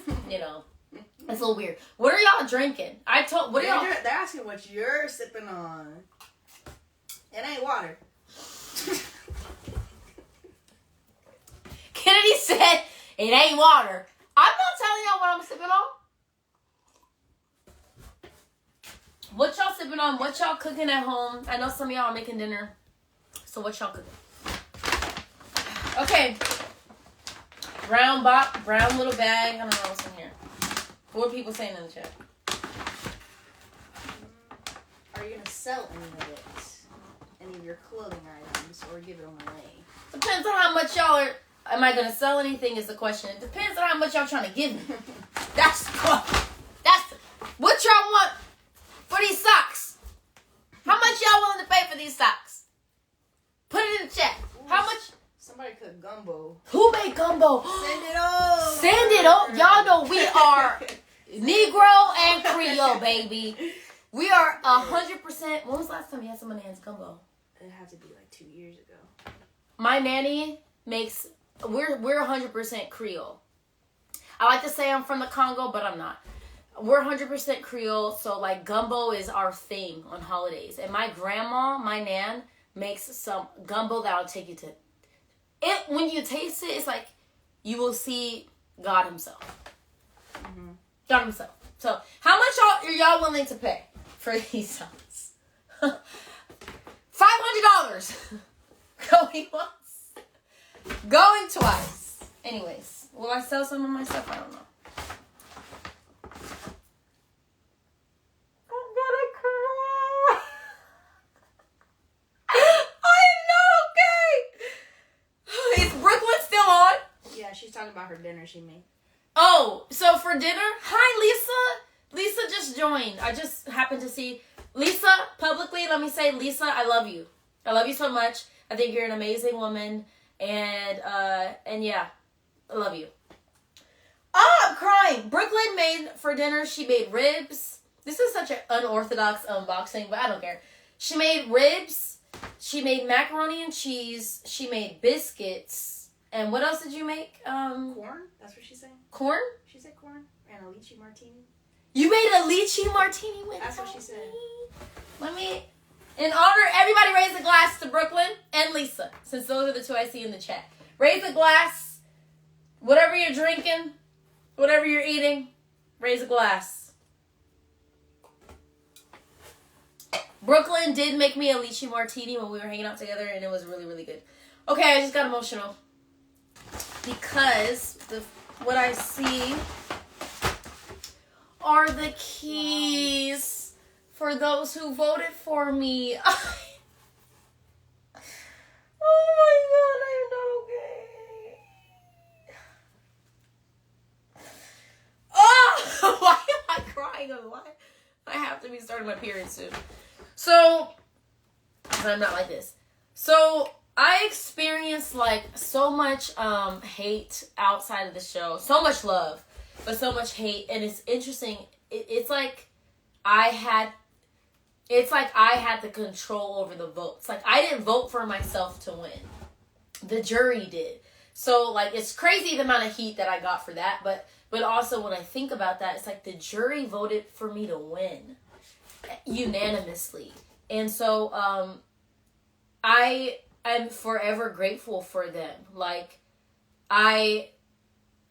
that's a little weird. What are y'all drinking? They're asking what you're sipping on. It ain't water. Kennedy said, it ain't water. I'm not telling y'all what I'm sipping on. What y'all sipping on? What y'all cooking at home? I know some of y'all are making dinner. So what y'all cooking? Okay. Brown little bag. I don't know what's in here. What are people saying in the chat? Are you going to sell any of it? Any of your clothing items? Or give it away? Depends on how much y'all are... Am I going to sell anything is the question. It depends on how much y'all trying to give me. That's what y'all want for these socks. How much y'all willing to pay for these socks? Put it in the chat. How much? Somebody cooked gumbo. Who made gumbo? Send it over. Send it over. Y'all know we are Negro and Creole, baby. We are 100%. When was the last time you had somebody else's gumbo? It had to be like 2 years ago. My nanny makes... We're 100% Creole. I like to say I'm from the Congo, but I'm not. We're 100% Creole, so like gumbo is our thing on holidays. And my grandma, my nan, makes some gumbo that'll take you to it. When you taste it, it's like you will see God Himself. Mm-hmm. God Himself. So, how much are y'all willing to pay for these songs? $500. Going once. Going twice. Anyways, will I sell some of my stuff? I don't know. I'm gonna cry. I'm not okay. Is Brooklyn still on? Yeah, she's talking about her dinner she made. Oh, so for dinner? Hi, Lisa. Lisa just joined. I just happened to see Lisa publicly. Let me say, Lisa, I love you. I love you so much. I think you're an amazing woman. And yeah, I love you. Oh, I'm crying. Brooklyn made for dinner, she made ribs. This is such an unorthodox unboxing, but I don't care. She made ribs. She made macaroni and cheese. She made biscuits. And what else did you make? Corn? That's what she's saying. Corn? She said corn. And a lychee martini. You made a lychee martini with That's what she said. Let me... In honor, everybody raise a glass to Brooklyn and Lisa, since those are the two I see in the chat. Raise a glass. Whatever you're drinking, whatever you're eating, raise a glass. Brooklyn did make me a lychee martini when we were hanging out together, and it was really, really good. Okay, I just got emotional. Because what I see are the keys. For those who voted for me. Oh my God, I'm not okay. Oh, why am I crying? Why? I have to be starting my period soon. So, I'm not like this. So, I experienced like so much hate outside of the show. So much love, but so much hate. And it's interesting. It's like I had the control over the votes. Like, I didn't vote for myself to win. The jury did. So, like, it's crazy the amount of heat that I got for that. But also, when I think about that, it's like the jury voted for me to win. Unanimously. And so, I am forever grateful for them. Like, I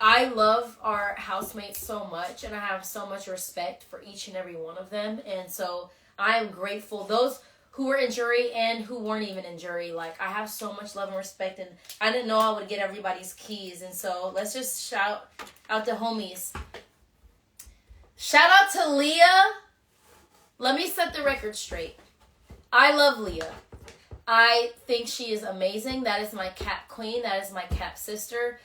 love our housemates so much. And I have so much respect for each and every one of them. And so... I am grateful. Those who were in jury and who weren't even in jury, like, I have so much love and respect, and I didn't know I would get everybody's keys, and so let's just shout out to homies. Shout out to Leah. Let me set the record straight. I love Leah. I think she is amazing. That is my cap queen. That is my cap sister.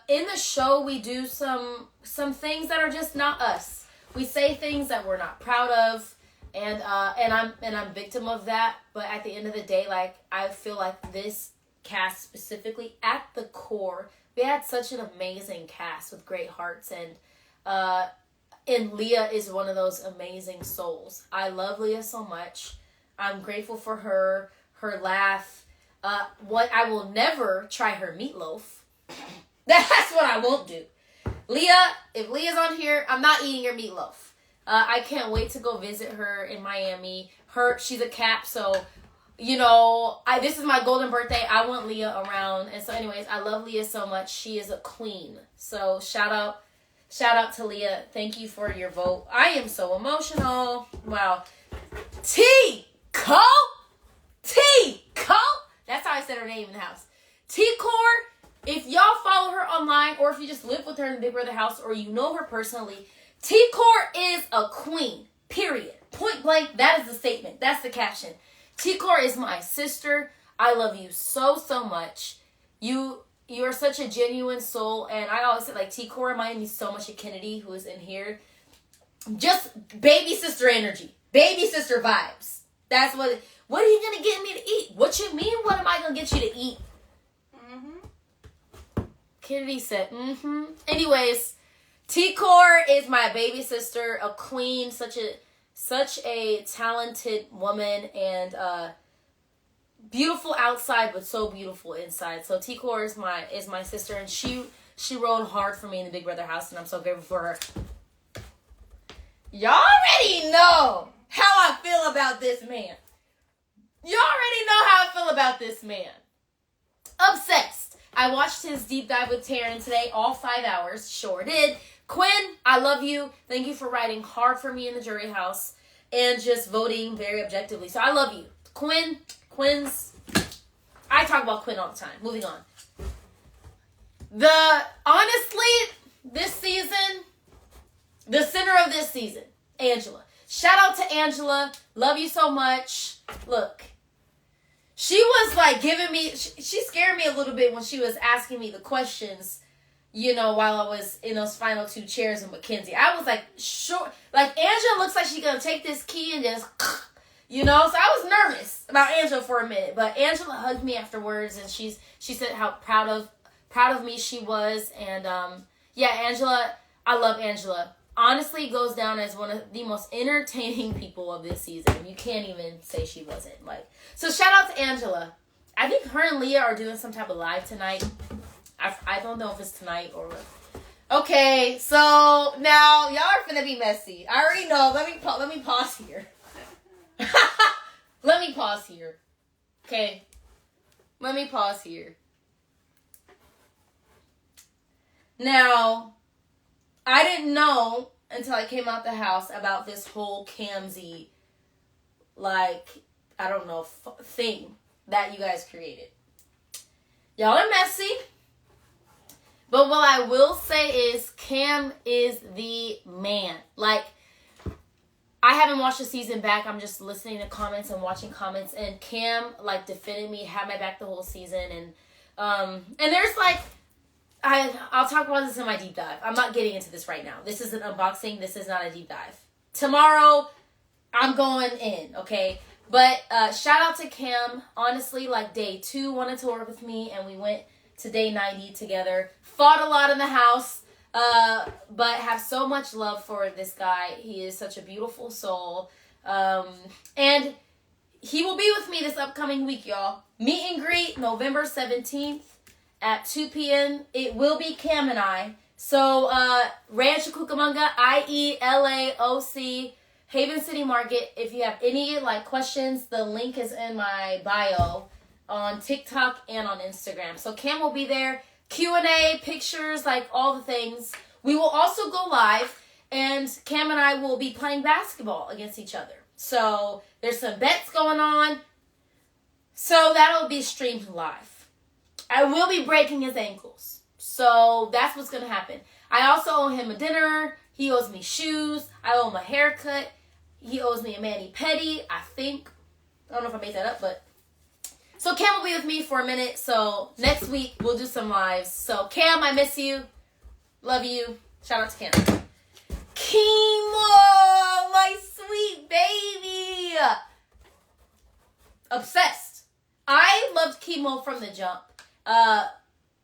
In the show, we do some things that are just not us. We say things that we're not proud of. And I'm victim of that, but at the end of the day, like, I feel like this cast specifically, at the core, we had such an amazing cast with great hearts, and Leah is one of those amazing souls. I love Leah so much. I'm grateful for her laugh. What I will never try her meatloaf. That's what I won't do. Leah, if Leah's on here, I'm not eating your meatloaf. I can't wait to go visit her in Miami. She's a cap, so, you know, this is my golden birthday. I want Leah around. And so anyways, I love Leah so much. She is a queen. So shout out to Leah. Thank you for your vote. I am so emotional. Wow. T-Co. That's how I said her name in the house. T-Core. If y'all follow her online, or if you just live with her in the Big Brother house, or you know her personally, T-Core is a queen, period. Point blank, that is the statement. That's the caption. T-Core is my sister. I love you so, so much. You are such a genuine soul, and I always say, like, T-Core reminded me so much of Kennedy, who is in here. Just baby sister energy. Baby sister vibes. That's what are you going to get me to eat? What you mean, what am I going to get you to eat? Kennedy said, Anyways, T-Core is my baby sister, a queen, such a talented woman, and beautiful outside, but so beautiful inside. So T-Core is my sister, and she rode hard for me in the Big Brother house, and I'm so grateful for her. Y'all already know how I feel about this man. Y'all already know how I feel about this man. Obsessed. I watched his deep dive with Taryn today, all 5 hours. Sure did. Quinn, I love you. Thank you for riding hard for me in the jury house and just voting very objectively. So I love you. Quinn's, I talk about Quinn all the time. Moving on. Honestly, this season, the center of this season, Angela. Shout out to Angela. Love you so much. Look. She was like giving me, she scared me a little bit when she was asking me the questions, you know, while I was in those final 2 chairs with Mackenzie. I was like, sure. Like, Angela looks like she's going to take this key and just, you know. So I was nervous about Angela for a minute. But Angela hugged me afterwards, and she said how proud of me she was. And, yeah, Angela, I love Angela. Honestly, goes down as one of the most entertaining people of this season. You can't even say she wasn't. Like, so shout out to Angela. I think her and Leah are doing some type of live tonight. I don't know if it's tonight or what. Okay, so now y'all are finna be messy. I already know. Let me pause here. Let me pause here. Okay. Let me pause here. Now, I didn't know until I came out the house about this whole Camzy, like, I don't know, thing that you guys created. Y'all are messy. But what I will say is Cam is the man. Like, I haven't watched the season back. I'm just listening to comments and watching comments. And Cam, like, defended me, had my back the whole season. And there's, like, I'll talk about this in my deep dive. I'm not getting into this right now. This is an unboxing. This is not a deep dive. Tomorrow, I'm going in, okay? But shout out to Cam. Honestly, like, day 2 wanted to work with me, and we went to day 90 together. Fought a lot in the house, but have so much love for this guy. He is such a beautiful soul. And he will be with me this upcoming week, y'all. Meet and greet November 17th at 2 p.m. It will be Cam and I. So, Rancho Cucamonga, IELAOC, Haven City Market. If you have any, like, questions, the link is in my bio on TikTok and on Instagram. So Cam will be there. Q&A, pictures, like all the things. We will also go live, and Cam and I will be playing basketball against each other. So there's some bets going on. So that'll be streamed live. I will be breaking his ankles. So that's what's going to happen. I also owe him a dinner. He owes me shoes. I owe him a haircut. He owes me a mani-pedi, I think. I don't know if I made that up, but... So Cam will be with me for a minute. So next week, we'll do some lives. So Cam, I miss you. Love you. Shout out to Cam. Kimo, my sweet baby. Obsessed. I loved Kimo from the jump.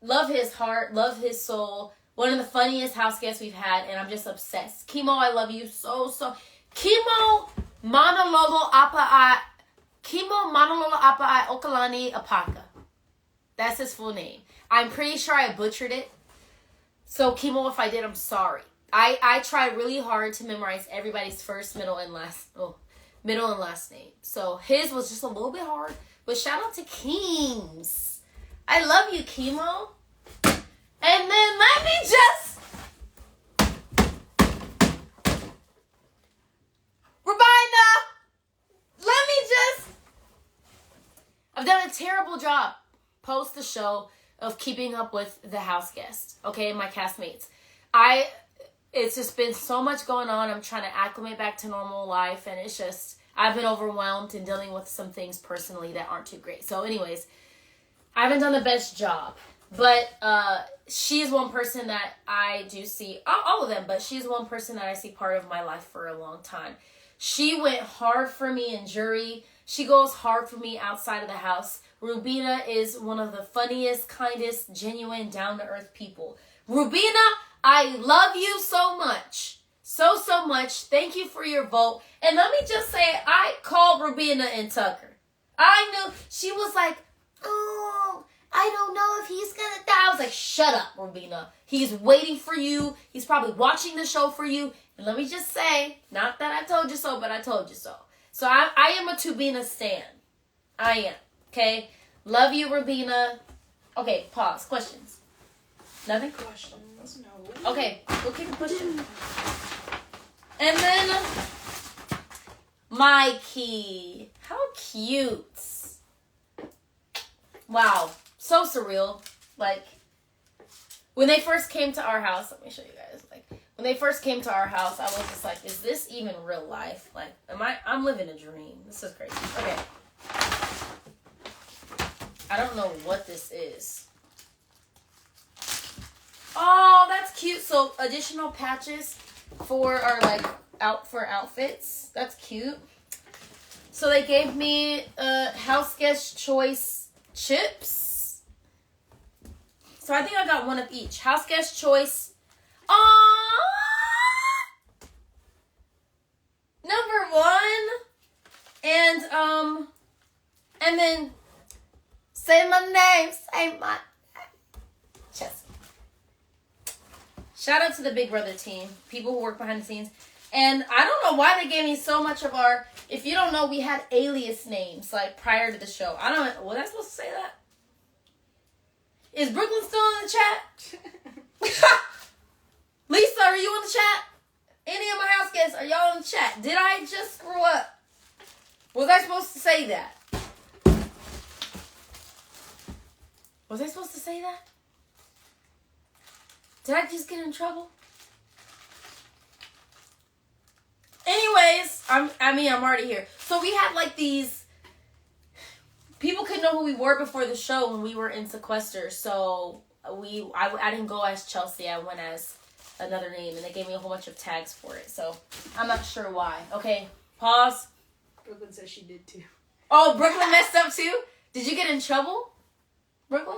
Love his heart. Love his soul. One of the funniest house guests we've had, and I'm just obsessed. Kimo, I love you so. Kimo Manalolo Apa Okalani Apaka. That's his full name. I'm pretty sure I butchered it. So, Kimo, if I did, I'm sorry. I tried really hard to memorize everybody's first, middle, and last name. So, his was just a little bit hard. But shout out to Keems. I love you, Kimo. And then let me just... Rabina! I've done a terrible job post the show of keeping up with the house guests, okay, my castmates. It's just been so much going on. I'm trying to acclimate back to normal life, and it's just, I've been overwhelmed and dealing with some things personally that aren't too great. So anyways, I haven't done the best job, but she's one person that I do see, all of them, but she's one person that I see part of my life for a long time. She went hard for me in jury. She goes hard for me outside of the house. Rubina is one of the funniest, kindest, genuine, down-to-earth people. Rubina, I love you so much. So much. Thank you for your vote. And let me just say, I called Rubina and Tucker. I knew. She was like, oh, I don't know if he's going to die. I was like, shut up, Rubina. He's waiting for you. He's probably watching the show for you. And let me just say, not that I told you so, but I told you so. So I am a Tubina stan. I am. Okay? Love you, Rubina. Okay, pause. Questions? Nothing? Questions? No. Okay, we'll keep it pushing. And then, Mikey. How cute. Wow. So surreal. Like, when they first came to our house, let me show you guys. Like, when they first came to our house, I was just like, is this even real life? Like, I'm living a dream. This is crazy. Okay. I don't know what this is. Oh, that's cute. So, additional patches for our, for outfits. That's cute. So, they gave me house guest choice chips. So, I think I got one of each. House guest choice. Number 1. And then say my name. Say my Chelsie. Shout out to the Big Brother team. People who work behind the scenes. And I don't know why they gave me so much of our... If you don't know, we had alias names, prior to the show. I don't... Was I supposed to say that? Is Brooklyn still in the chat? Lisa, are you in the chat? Any of my house guests, are y'all in the chat? Did I just screw up? Was I supposed to say that? Was I supposed to say that? Did I just get in trouble? Anyways, I'm already here. So we had these... People could know who we were before the show when we were in Sequester. So I didn't go as Chelsie. I went as another name. And they gave me a whole bunch of tags for it. So I'm not sure why. Okay, pause. Brooklyn says she did too. Oh, Brooklyn messed up too? Did you get in trouble, Brooklyn?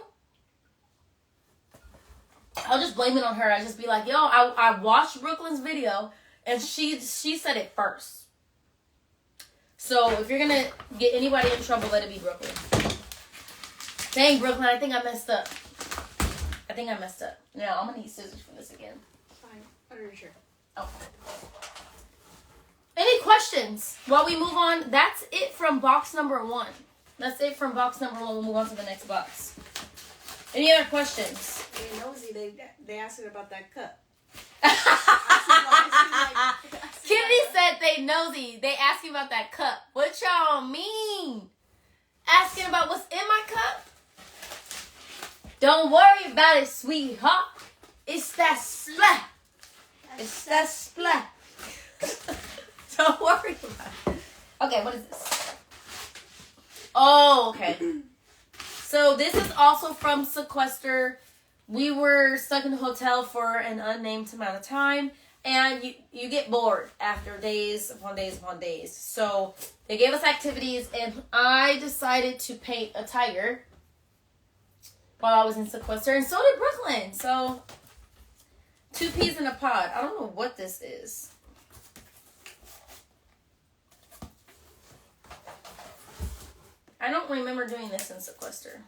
I'll just blame it on her. I just be like, yo, I watched Brooklyn's video and she said it first. So if you're gonna get anybody in trouble, let it be Brooklyn. Dang, Brooklyn, I think I messed up. Now I'm gonna need scissors for this again. Fine. Under your shirt. Oh. Any questions while we move on? That's it from box number 1. We'll move on to the next box. Any other questions? They nosy. They asked her about that cup. Kennedy said they nosy. They asking about that cup. What y'all mean? Asking about what's in my cup? Don't worry about it, sweetheart. It's that splat. It's that splat. Don't worry about it. Okay, what is this? Oh, okay. So this is also from Sequester. We were stuck in a hotel for an unnamed amount of time. And you get bored after days upon days upon days. So they gave us activities. And I decided to paint a tiger while I was in Sequester. And so did Brooklyn. So 2 peas in a pod. I don't know what this is. I don't remember doing this in Sequester.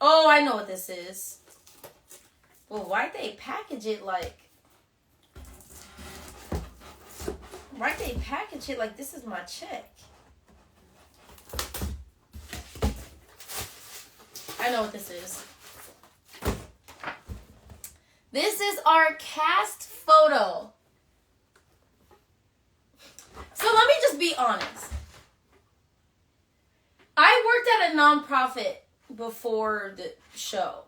Oh, I know what this is. Well, why'd they package it like... Why'd they package it like this is my check? I know what this is. This is our cast photo. So let me just be honest. I worked at a nonprofit before the show.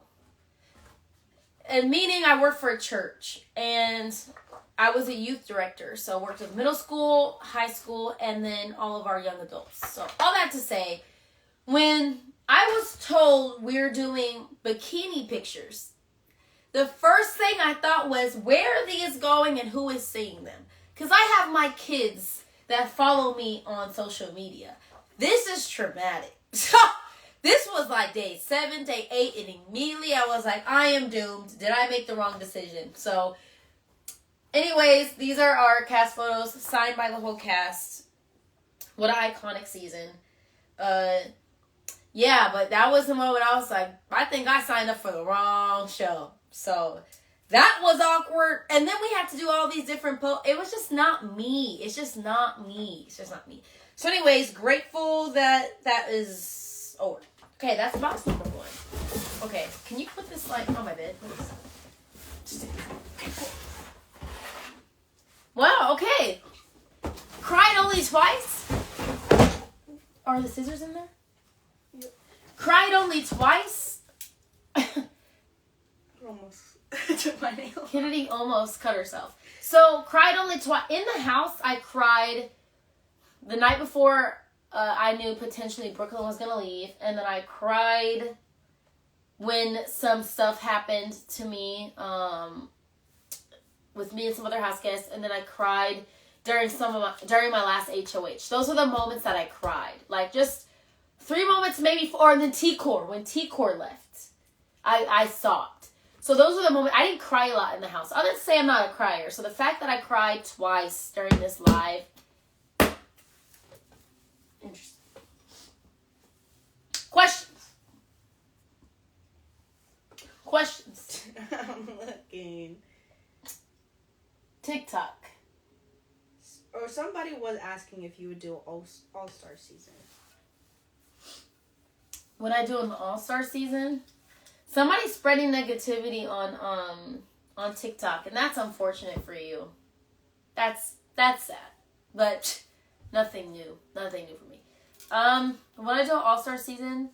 And meaning I worked for a church. And I was a youth director. So I worked with middle school, high school, and then all of our young adults. So all that to say, when I was told we're doing bikini pictures, the first thing I thought was, where are these going and who is seeing them? Because I have my kids that follow me on social media. This is traumatic. So this was like day 7, day 8, and immediately I was like, I am doomed. Did I make the wrong decision? So anyways, these are our cast photos signed by the whole cast. What an iconic season. Yeah, but that was the moment I was like, I think I signed up for the wrong show. So that was awkward. And then we had to do all these different It was just not me. It's just not me. It's just not me. So anyways, grateful that is over. Okay, that's box number 1. Okay, can you put this like on my bed, please? Wow, okay. Cried only twice. Are the scissors in there? Yep. Cried only twice. Almost took my nail. Kennedy almost cut herself. So, cried only twice. In the house, I cried the night before I knew potentially Brooklyn was going to leave. And then I cried when some stuff happened to me with me and some other house guests. And then I cried during my last HOH. Those are the moments that I cried. Like, just 3 moments maybe. Or then T-Core. When T-Core left, I sobbed. So those are the moments. I didn't cry a lot in the house. Other than say I'm not a crier. So the fact that I cried twice during this live. Interesting. Questions. I'm looking. TikTok. Or somebody was asking if you would do All-Star season. Would I do an All-Star season? Somebody's spreading negativity on TikTok, and that's unfortunate for you. That's sad, but nothing new. Nothing new for me. Would I do an All-Star season?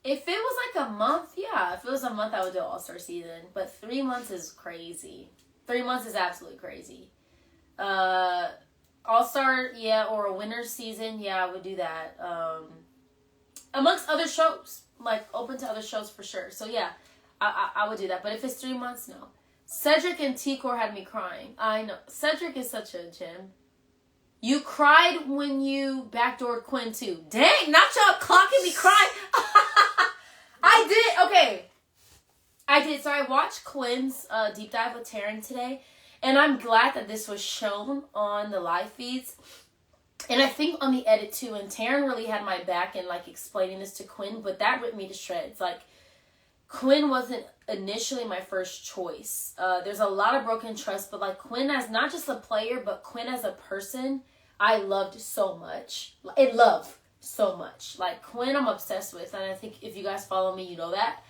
If it was like a month, yeah. If it was a month, I would do an All-Star season. But 3 months is crazy. 3 months is absolutely crazy. All-Star, yeah, or a winter season, yeah, I would do that. Amongst other shows. Like, open to other shows for sure. So, yeah, I would do that. But if it's 3 months, no. Cedric and T-Core had me crying. I know. Cedric is such a gem. You cried when you backdoored Quinn, too. Dang, not y'all clocking me crying. I did. Okay. I did. So, I watched Quinn's Deep Dive with Taryn today. And I'm glad that this was shown on the live feeds. And I think on the edit too, and Taryn really had my back in like explaining this to Quinn, but that ripped me to shreds. Like, Quinn wasn't initially my first choice. There's a lot of broken trust, but like Quinn as not just a player, but Quinn as a person, I loved so much. So much. Like, Quinn I'm obsessed with, and I think if you guys follow me, you know that.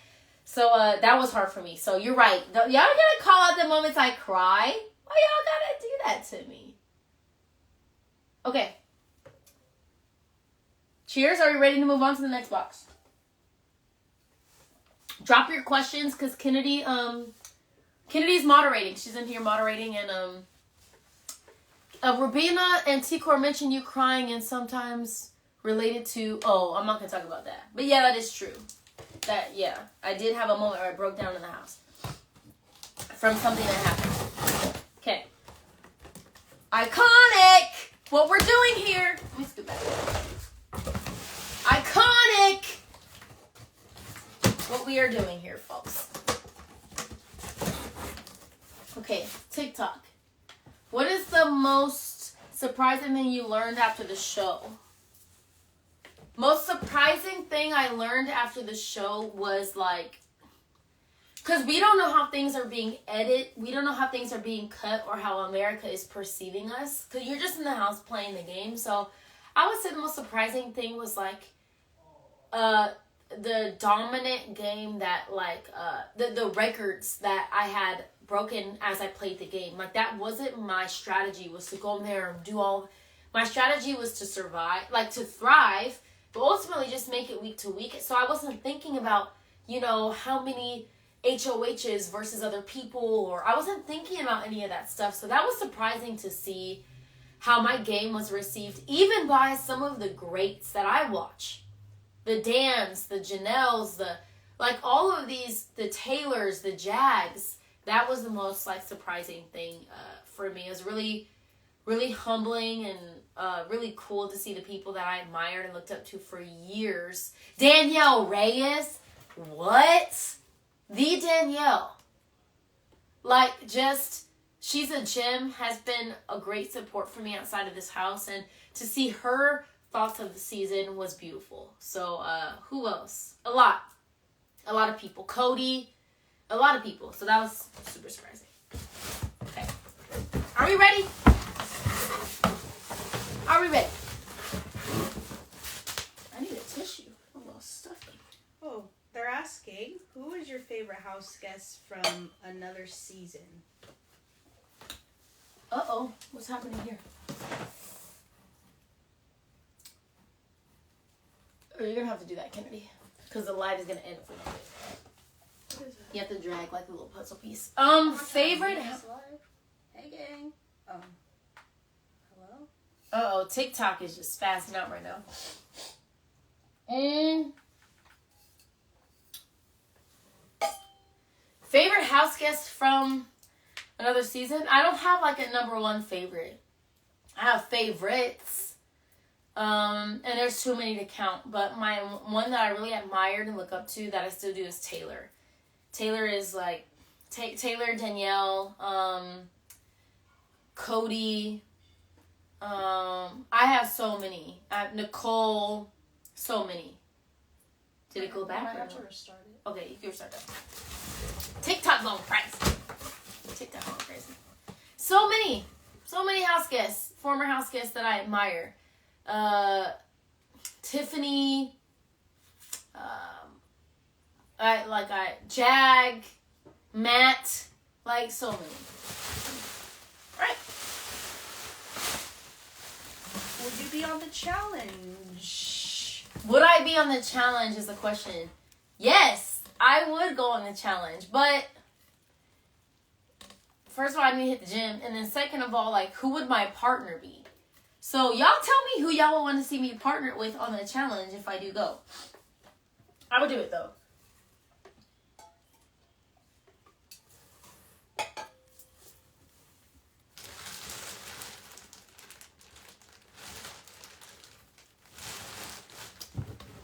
So that was hard for me. So you're right. Y'all gotta call out the moments I cry. Why y'all gotta do that to me? Okay. Cheers. Are we ready to move on to the next box? Drop your questions because Kennedy's moderating. She's in here moderating, and Rubina and Tikor mentioned you crying and sometimes related to. Oh, I'm not gonna talk about that. But yeah, that is true. I did have a moment where I broke down in the house from something that happened. Okay. Iconic. What we're doing here. Let me scoot back. Iconic. What we are doing here, folks. Okay, TikTok. What is the most surprising thing you learned after the show? Most surprising thing I learned after the show was like, because we don't know how things are being edited. We don't know how things are being cut or how America is perceiving us. Because you're just in the house playing the game. So I would say the most surprising thing was like the dominant game that like the records that I had broken as I played the game. Like that wasn't my strategy, was to go in there and do all. My strategy was to survive, like to thrive, but ultimately just make it week to week. So I wasn't thinking about, you know, how many HOHs versus other people, or I wasn't thinking about any of that stuff. So that was surprising to see how my game was received, even by some of the greats that I watch. The Dans, the Janelles, like all of these, the Taylors, the Jags. That was the most like surprising thing for me. It was really, really humbling and really cool to see the people that I admired and looked up to for years. Danielle Reyes, what? The Danielle. Like just, she's a gem, has been a great support for me outside of this house, and to see her thoughts of the season was beautiful. So who else? A lot of people. Cody. A lot of people. So that was super surprising. Okay. Are we ready? Are we ready? I need a tissue. I'm a little stuffy. Oh, they're asking, who is your favorite house guest from another season? Uh-oh. What's happening here? Oh, you're going to have to do that, Kennedy. Because the live is going to end for a bit. You have to drag like a little puzzle piece. Favorite. Hey gang. Hello? Uh-oh, TikTok is just spazzing out right now. Favorite house guest from another season? I don't have like a number one favorite. I have favorites. And there's too many to count. But my one that I really admired and look up to that I still do is Taylor. Taylor is like Taylor, Danielle, Cody. I have so many. I have Nicole. So many. Did it go back? I have to restart it. Okay, you can restart that. TikTok going crazy. TikTok going crazy. So many house guests, former house guests that I admire. Tiffany. Jag, Matt, like so many. Right. Would you be on the challenge? Would I be on the challenge is the question. Yes, I would go on the challenge, but first of all, I need to hit the gym, and then second of all, like, who would my partner be? So y'all tell me who y'all would want to see me partner with on the challenge if I do go. I would do it though.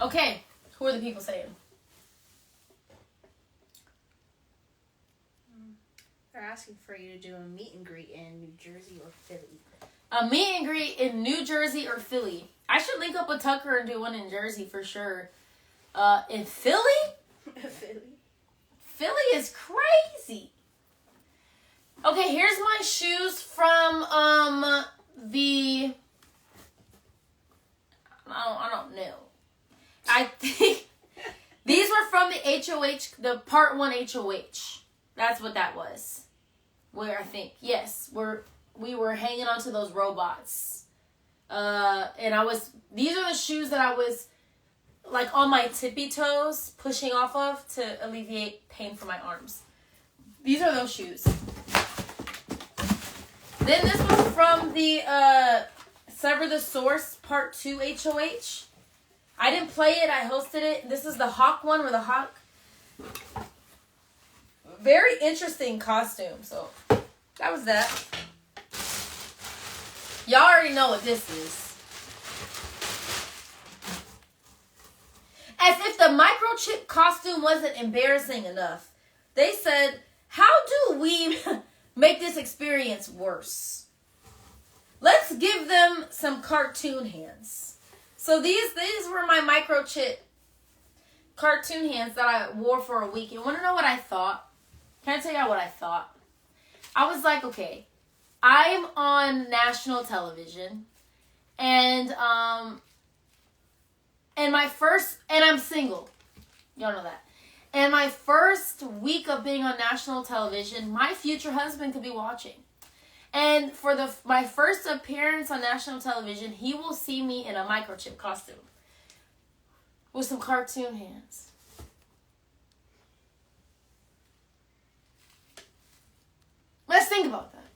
Okay, who are the people saying? They're asking for you to do a meet and greet in New Jersey or Philly. A meet and greet in New Jersey or Philly. I should link up with Tucker and do one in Jersey for sure. In Philly? Philly? Philly is crazy. Okay, here's my shoes from the I don't know. I think these were from the HOH, the part 1 HOH. That's what that was. Where I think, yes, we were hanging onto those robots. And these are the shoes that I was like on my tippy toes pushing off of to alleviate pain from my arms. These are those shoes. Then this was from the Sever the Source Part 2 HOH. I didn't play it, I hosted it. This is the Hawk one with a hawk. Very interesting costume. So that was that. Y'all already know what this is. As if the microchip costume wasn't embarrassing enough, they said, how do we make this experience worse? Let's give them some cartoon hands. So these were my microchip cartoon hands that I wore for a week. You want to know what I thought? Can I tell you what I thought? I was like, okay, I'm on national television, and I'm single. Y'all know that. And my first week of being on national television, my future husband could be watching. And for my first appearance on national television, he will see me in a microchip costume with some cartoon hands. Let's think about that.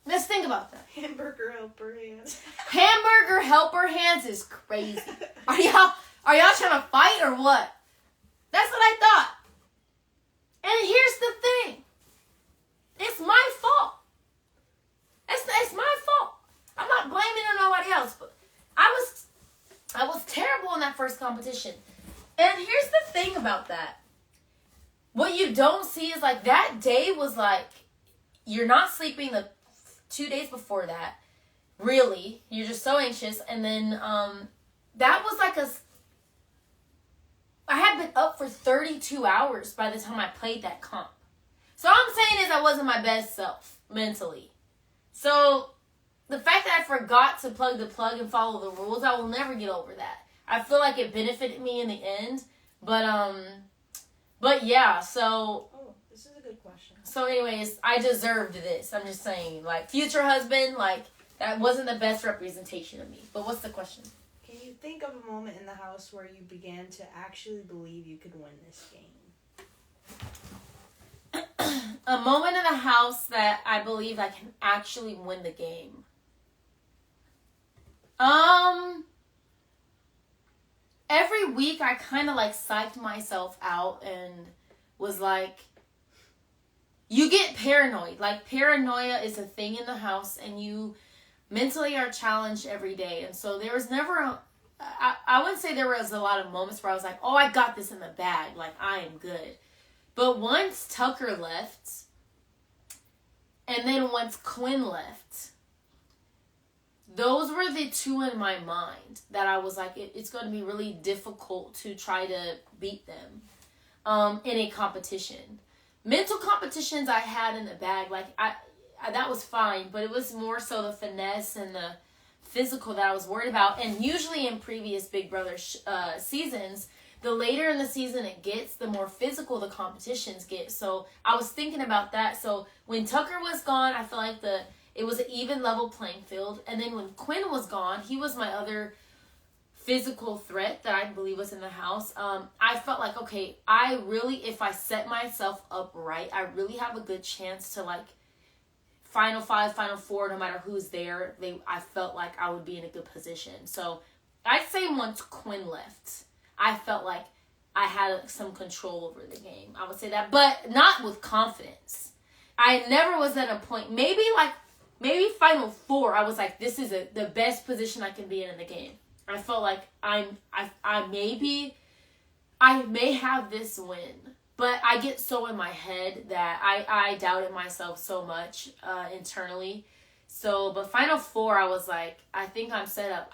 Let's think about that. Hamburger helper hands. Hamburger helper hands is crazy. Are y'all trying to fight or what? That's what I thought. And here's the thing. It's my fault. It's my fault. I'm not blaming it on nobody else, but I was terrible in that first competition. And here's the thing about that. What you don't see is like that day was like, you're not sleeping the 2 days before that. Really. You're just so anxious. And then that was like I had been up for 32 hours by the time I played that comp. So all I'm saying is I wasn't my best self mentally. So the fact that I forgot to plug the plug and follow the rules, I will never get over that. I feel like it benefited me in the end. But yeah, so... Oh, this is a good question. So anyways, I deserved this. I'm just saying, like, future husband, like, that wasn't the best representation of me. But what's the question? Can you think of a moment in the house where you began to actually believe you could win this game? A moment in the house that I believe I can actually win the game. Every week I kind of like psyched myself out and was like, you get paranoid. Like paranoia is a thing in the house and you mentally are challenged every day. And so there was never I wouldn't say there was a lot of moments where I was like, oh, I got this in the bag. Like I am good. But once Tucker left, and then once Quinn left, those were the two in my mind that I was like, it's going to be really difficult to try to beat them in a competition. Mental competitions I had in the bag, like I that was fine, but it was more so the finesse and the physical that I was worried about. And usually in previous Big Brother seasons, the later in the season it gets, the more physical the competitions get. So I was thinking about that. So when Tucker was gone, I felt like it was an even level playing field. And then when Quinn was gone, he was my other physical threat that I believe was in the house. I felt like, okay, I really, if I set myself up right, I really have a good chance to like Final 5, Final 4, no matter who's there, I felt like I would be in a good position. So I'd say once Quinn left, I felt like I had some control over the game. I would say that, but not with confidence. I never was at a point, maybe Final 4, I was like, this is the best position I can be in the game. I felt like I may have this win, but I get so in my head that I doubted myself so much internally. So, but Final 4, I was like, I think I'm set up.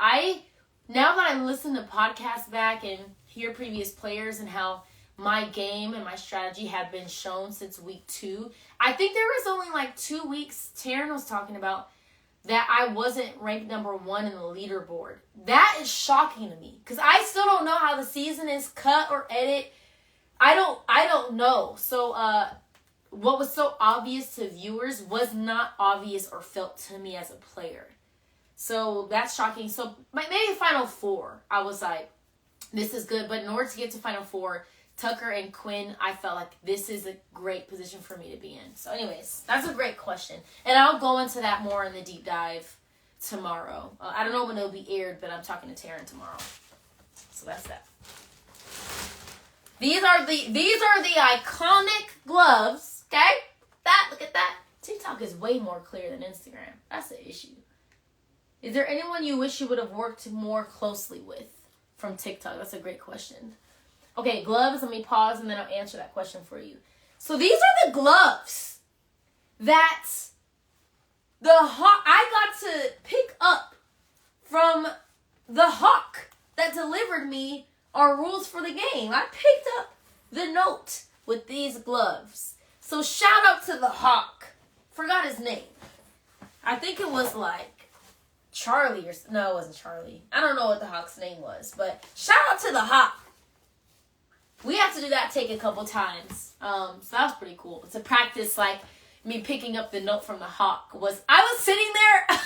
Now that I listen to podcasts back and hear previous players and how my game and my strategy had been shown since week 2, I think there was only like 2 weeks Taryn was talking about that I wasn't ranked number 1 in the leaderboard. That is shocking to me because I still don't know how the season is cut or edit. I don't know. So what was so obvious to viewers was not obvious or felt to me as a player. So that's shocking. So maybe Final Four, I was like, this is good. But in order to get to Final Four, Tucker and Quinn, I felt like this is a great position for me to be in. So anyways, that's a great question. And I'll go into that more in the deep dive tomorrow. I don't know when it'll be aired, but I'm talking to Taryn tomorrow. So that's that. These are the iconic gloves, okay? Look at that. TikTok is way more clear than Instagram. That's the issue. Is there anyone you wish you would have worked more closely with from TikTok? That's a great question. Okay, gloves, let me pause and then I'll answer that question for you. So these are the gloves that I got to pick up from the Hawk that delivered me our rules for the game. I picked up the note with these gloves. So shout out to the Hawk. Forgot his name. I think it was like Charlie or no, it wasn't Charlie. I don't know what the Hawk's name was, but shout out to the Hawk. We have to do that take a couple times. So that was pretty cool. To practice like me picking up the note from the Hawk I was sitting there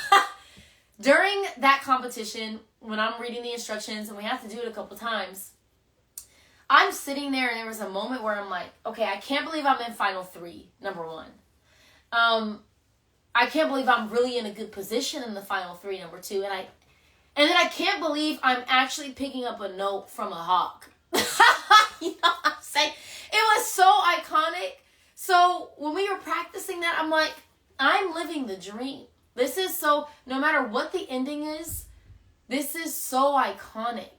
during that competition when I'm reading the instructions and we have to do it a couple times. I'm sitting there and there was a moment where I'm like, okay, I can't believe I'm in Final 3, number 1. I can't believe I'm really in a good position in the Final 3, number 2. And then I can't believe I'm actually picking up a note from a Hawk. You know what I'm saying? It was so iconic. So when we were practicing that, I'm like, I'm living the dream. This is so, no matter what the ending is, this is so iconic.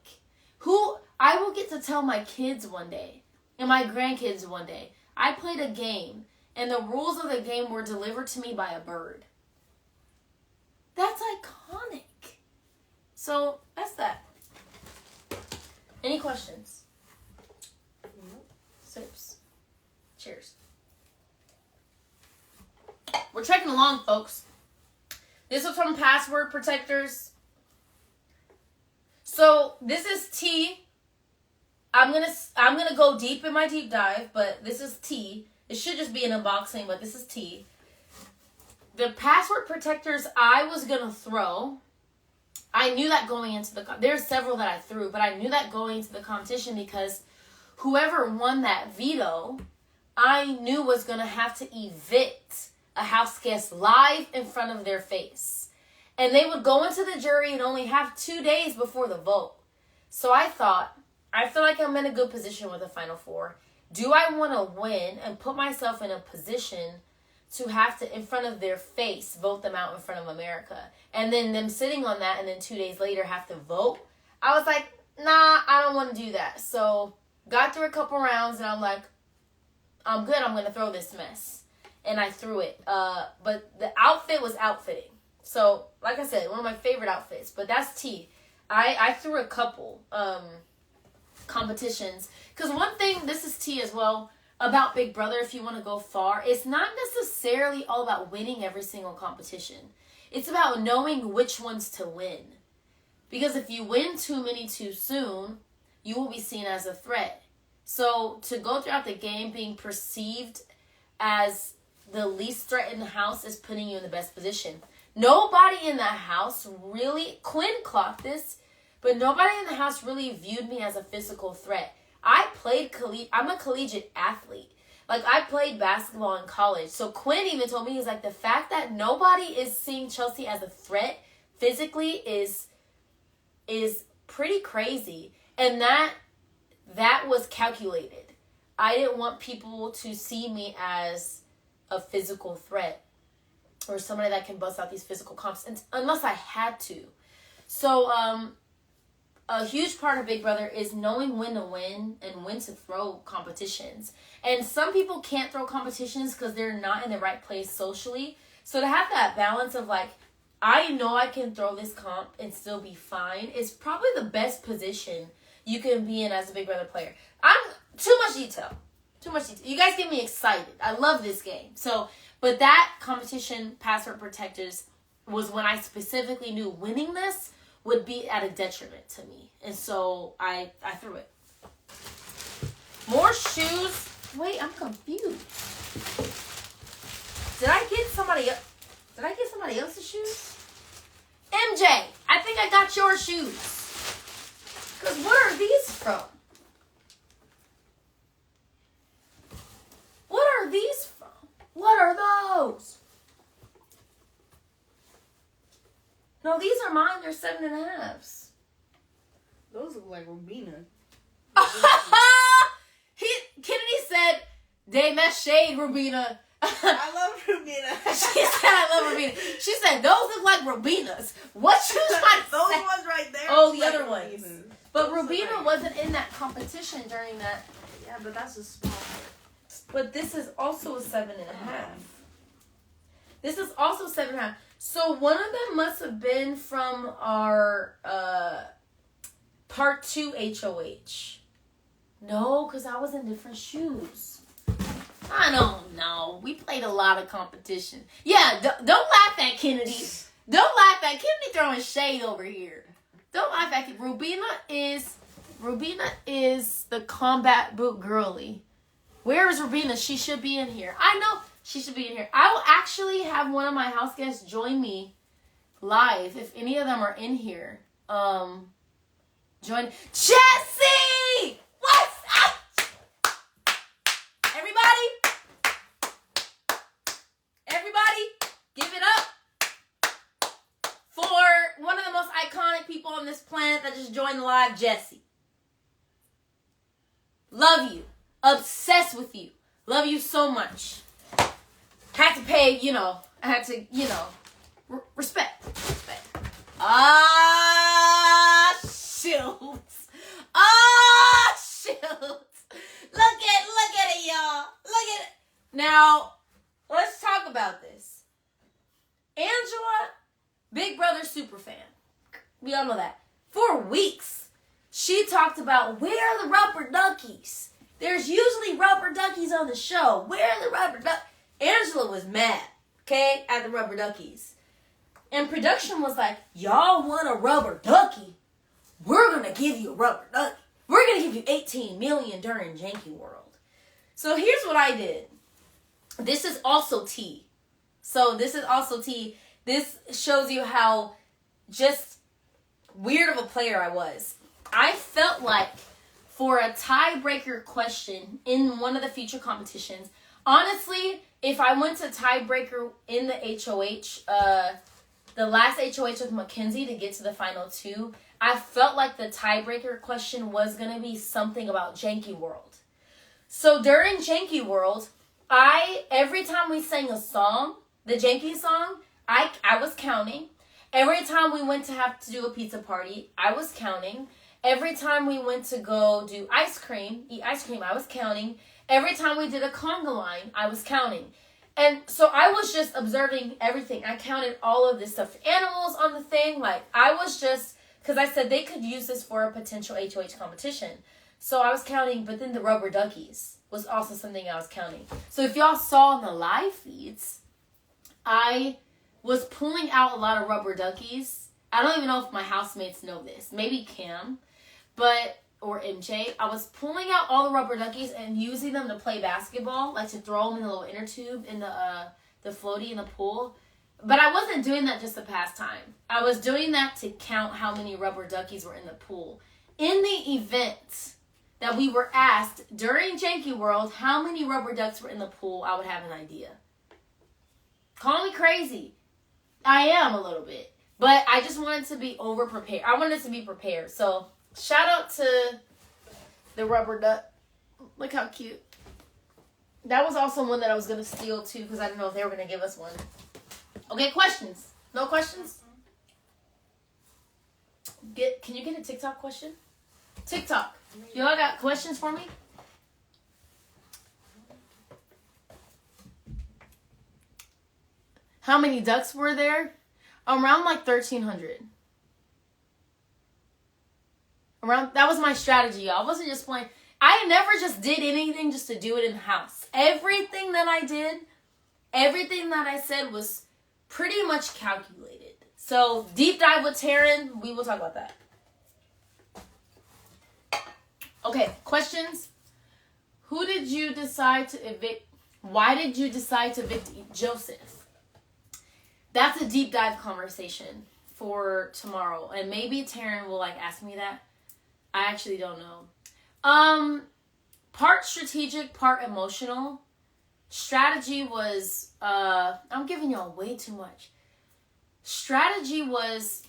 I will get to tell my kids one day, and my grandkids one day, I played a game, and the rules of the game were delivered to me by a bird. That's iconic. So, that's that. Any questions? Sips. Cheers. We're checking along, folks. This was from Password Protectors. So this is tea. I'm gonna go deep in my deep dive, but this is tea. It should just be an unboxing, but this is tea. The Password Protectors I was gonna throw. I knew that going into there's several that I threw, but I knew that going into the competition because whoever won that veto, I knew was gonna have to evict a house guest live in front of their face. And they would go into the jury and only have 2 days before the vote. So I thought, I feel like I'm in a good position with the Final Four. Do I want to win and put myself in a position to have to, in front of their face, vote them out in front of America? And then them sitting on that and then 2 days later have to vote? I was like, nah, I don't want to do that. So got through a couple rounds and I'm like, I'm good. I'm going to throw this mess. And I threw it. But the outfit was outfitting. So, like I said, one of my favorite outfits. But that's tea. I threw a couple competitions. Because one thing, this is tea as well, about Big Brother, if you want to go far, it's not necessarily all about winning every single competition. It's about knowing which ones to win. Because if you win too many too soon, you will be seen as a threat. So, to go throughout the game being perceived as the least threat in the house is putting you in the best position. Nobody in the house really, Quinn clocked this, but nobody in the house really viewed me as a physical threat. I'm a collegiate athlete. Like, I played basketball in college. So Quinn even told me, he's like, the fact that nobody is seeing Chelsie as a threat physically is pretty crazy. And that was calculated. I didn't want people to see me as a physical threat or somebody that can bust out these physical comps unless I had to. So a huge part of Big Brother is knowing when to win and when to throw competitions. And some people can't throw competitions because they're not in the right place socially. So to have that balance of like, I know I can throw this comp and still be fine is probably the best position you can be in as a Big Brother player. Too much detail. You guys get me excited. I love this game. But that competition, Password Protectors, was when I specifically knew winning this would be at a detriment to me. And so I threw it. More shoes. Wait, I'm confused. somebody else. Did I get somebody else's shoes? MJ, I think I got your shoes. Because where are these from? What are these from? What are those? No, these are mine. They're 7.5s. Those look like Robina. Kennedy said, "Damn, that shade, Rubina." I love Robina. She said, "I love Rubina." She said, "Those look like Rubinas." What you trying to Those say? ones right there. Oh, the like other Rubinas. ones. But Those Rubina are like- wasn't in that competition during that. Yeah, but that's a small. But this is also a 7.5. This is also 7.5. So one of them must have been from our part 2 HOH. No, because I was in different shoes. I don't know. We played a lot of competition. Yeah, don't laugh at Kennedy. Don't laugh at Kennedy throwing shade over here. Don't laugh at it. Rubina is the combat boot girly. Where is Rubina? She should be in here. I know she should be in here. I will actually have one of my house guests join me live if any of them are in here. Join Chelsie! What's up? Everybody, give it up for one of the most iconic people on this planet that just joined the live, Jessie. Love you. Obsessed with you. Love you so much. Had to pay, I had to, respect. Shoot. Look at it, y'all. Look at it. Now, let's talk about this. Angela, Big Brother superfan. We all know that. For weeks, she talked about, where are the rubber duckies? There's usually rubber duckies on the show. Where are the rubber duckies? Angela was mad, okay, at the rubber duckies. And production was like, y'all want a rubber ducky? We're going to give you a rubber ducky. We're going to give you 18 million during Janky World. So here's what I did. This is also tea. This shows you how just weird of a player I was. I felt like for a tiebreaker question in one of the future competitions, honestly, if I went to tiebreaker in the HOH, the last HOH with Mackenzie to get to the final 2, I felt like the tiebreaker question was going to be something about Janky World. So during Janky World, every time we sang a song, the Janky song, I was counting. Every time we went to have to do a pizza party, I was counting. Every time we went to go do eat ice cream, I was counting. Every time we did a conga line, I was counting. And so I was just observing everything. I counted all of the stuffed animals on the thing. Like, I was just, because I said they could use this for a potential HOH competition. So I was counting, but then the rubber duckies was also something I was counting. So if y'all saw in the live feeds, I was pulling out a lot of rubber duckies. I don't even know if my housemates know this. Maybe Cam, or MJ. I was pulling out all the rubber duckies and using them to play basketball, like to throw them in the little inner tube in the floaty in the pool. But I wasn't doing that just to pass time. I was doing that to count how many rubber duckies were in the pool. In the event that we were asked during Janky World how many rubber ducks were in the pool, I would have an idea. Call me crazy. I am a little bit. But I just wanted to be over-prepared. I wanted to be prepared. So, shout out to the rubber duck. Look how cute. That was also one that I was going to steal, too, because I didn't know if they were going to give us one. Okay, questions? No questions? Can you get a TikTok question? TikTok. Y'all got questions for me? How many ducks were there? Around like 1,300. That was my strategy, y'all. I wasn't just playing. I never just did anything just to do it in the house. Everything that I did, everything that I said was pretty much calculated. So, deep dive with Taryn, we will talk about that. Okay, questions? Who did you decide to evict? Why did you decide to evict Joseph? that's a deep dive conversation for tomorrow. And maybe Taryn will like ask me that. I actually don't know. Part strategic, part emotional. Strategy was, I'm giving y'all way too much. Strategy was,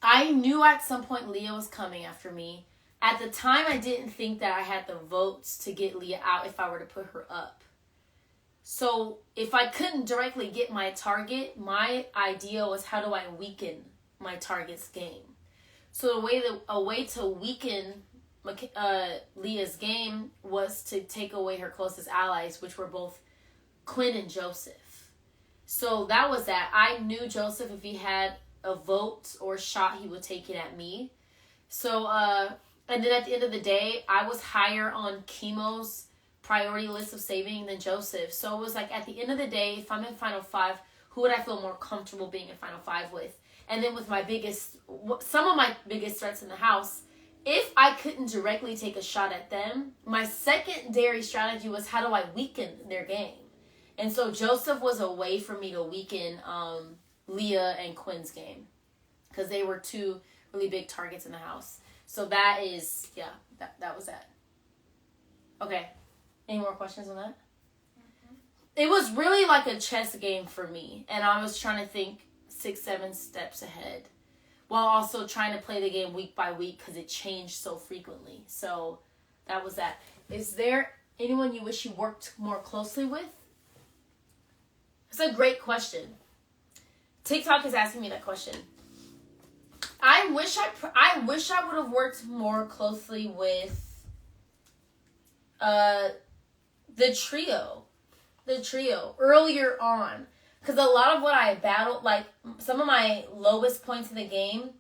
I knew at some point Leah was coming after me. At the time, I didn't think that I had the votes to get Leah out if I were to put her up. So if I couldn't directly get my target, my idea was how do I weaken my target's game? So a way to weaken Leah's game was to take away her closest allies, which were both Quinn and Joseph. So that was that. I knew Joseph, if he had a vote or shot, he would take it at me. So, and then at the end of the day, I was higher on Chemo's priority list of saving than Joseph. So it was like, at the end of the day, if I'm in Final 5, who would I feel more comfortable being in Final 5 with? And then with some of my biggest threats in the house, if I couldn't directly take a shot at them, my secondary strategy was how do I weaken their game? And so Joseph was a way for me to weaken Leah and Quinn's game, because they were two really big targets in the house. So that is, yeah, that was that. Okay. Any more questions on that? Mm-hmm. It was really like a chess game for me. And I was trying to think 6-7 steps ahead, while also trying to play the game week by week because it changed so frequently. So that was that. Is there anyone you wish you worked more closely with? It's a great question. TikTok is asking me that question. I wish I would have worked more closely with the trio earlier on, because a lot of what I battled, like some of my lowest points in the game,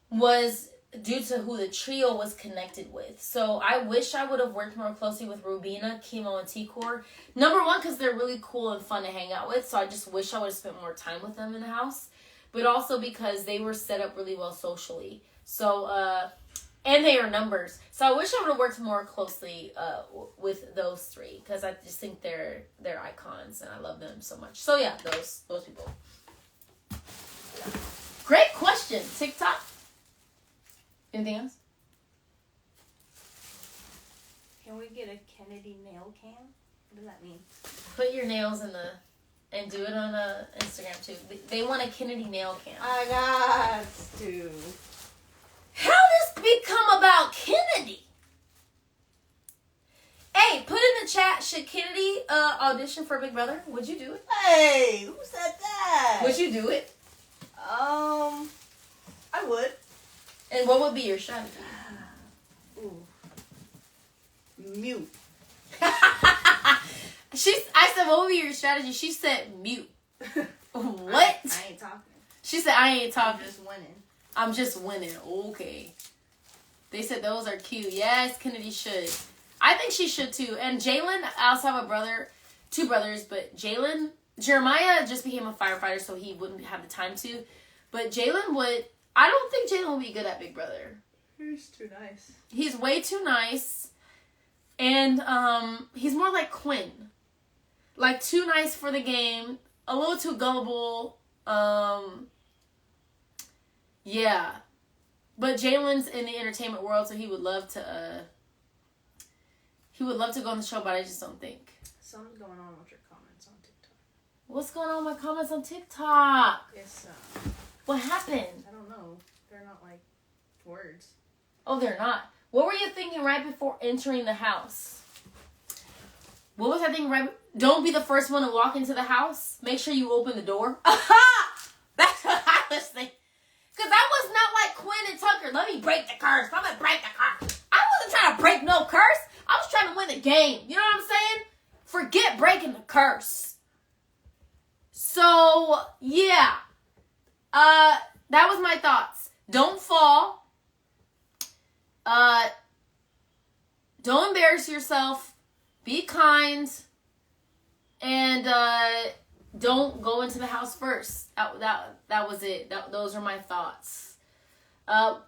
was due to who the trio was connected with. So I wish I would have worked more closely with Rubina, Chemo, and T-Core. Number one, because they're really cool and fun to hang out with, so I just wish I would have spent more time with them in the house. But also because they were set up really well socially. So, and they are numbers. So I wish I would have worked more closely with those three, because I just think they're icons and I love them so much. So yeah, those people. Great question, TikTok. Anything else? Can we get a Kennedy nail cam? What does that mean? Put your nails and do it on Instagram too. They want a Kennedy nail cam. I got to. How does this become about Kennedy? Hey, put in the chat, should Kennedy audition for Big Brother? Would you do it? Hey, who said that? Would you do it? I would. And what would be your strategy? Ooh. Mute. I said, what would be your strategy? She said, mute. What? I ain't talking. She said, I ain't talking. I'm just winning. Okay. They said those are cute. Yes, Kennedy should. I think she should too. And Jalen, I also have a brother, 2 brothers, but Jeremiah just became a firefighter, so he wouldn't have the time to. But I don't think Jalen would be good at Big Brother. He's too nice. He's way too nice. And he's more like Quinn. Like, too nice for the game. A little too gullible. Yeah. But Jalen's in the entertainment world, so he would love to go on the show, but I just don't think. Something's going on with your comments on TikTok. What's going on with my comments on TikTok? It's, what happened? I don't know. They're not, like, words. Oh, they're not. What were you thinking right before entering the house? What was I thinking don't be the first one to walk into the house. Make sure you open the door. That's what I was thinking. Because I was not like Quinn and Tucker. Let me break the curse. I'm going to break the curse. I wasn't trying to break no curse. I was trying to win the game. You know what I'm saying? Forget breaking the curse. So, yeah. That was my thoughts. Don't fall. Don't embarrass yourself. Be kind. And don't go into the house first. That was it. Those are my thoughts.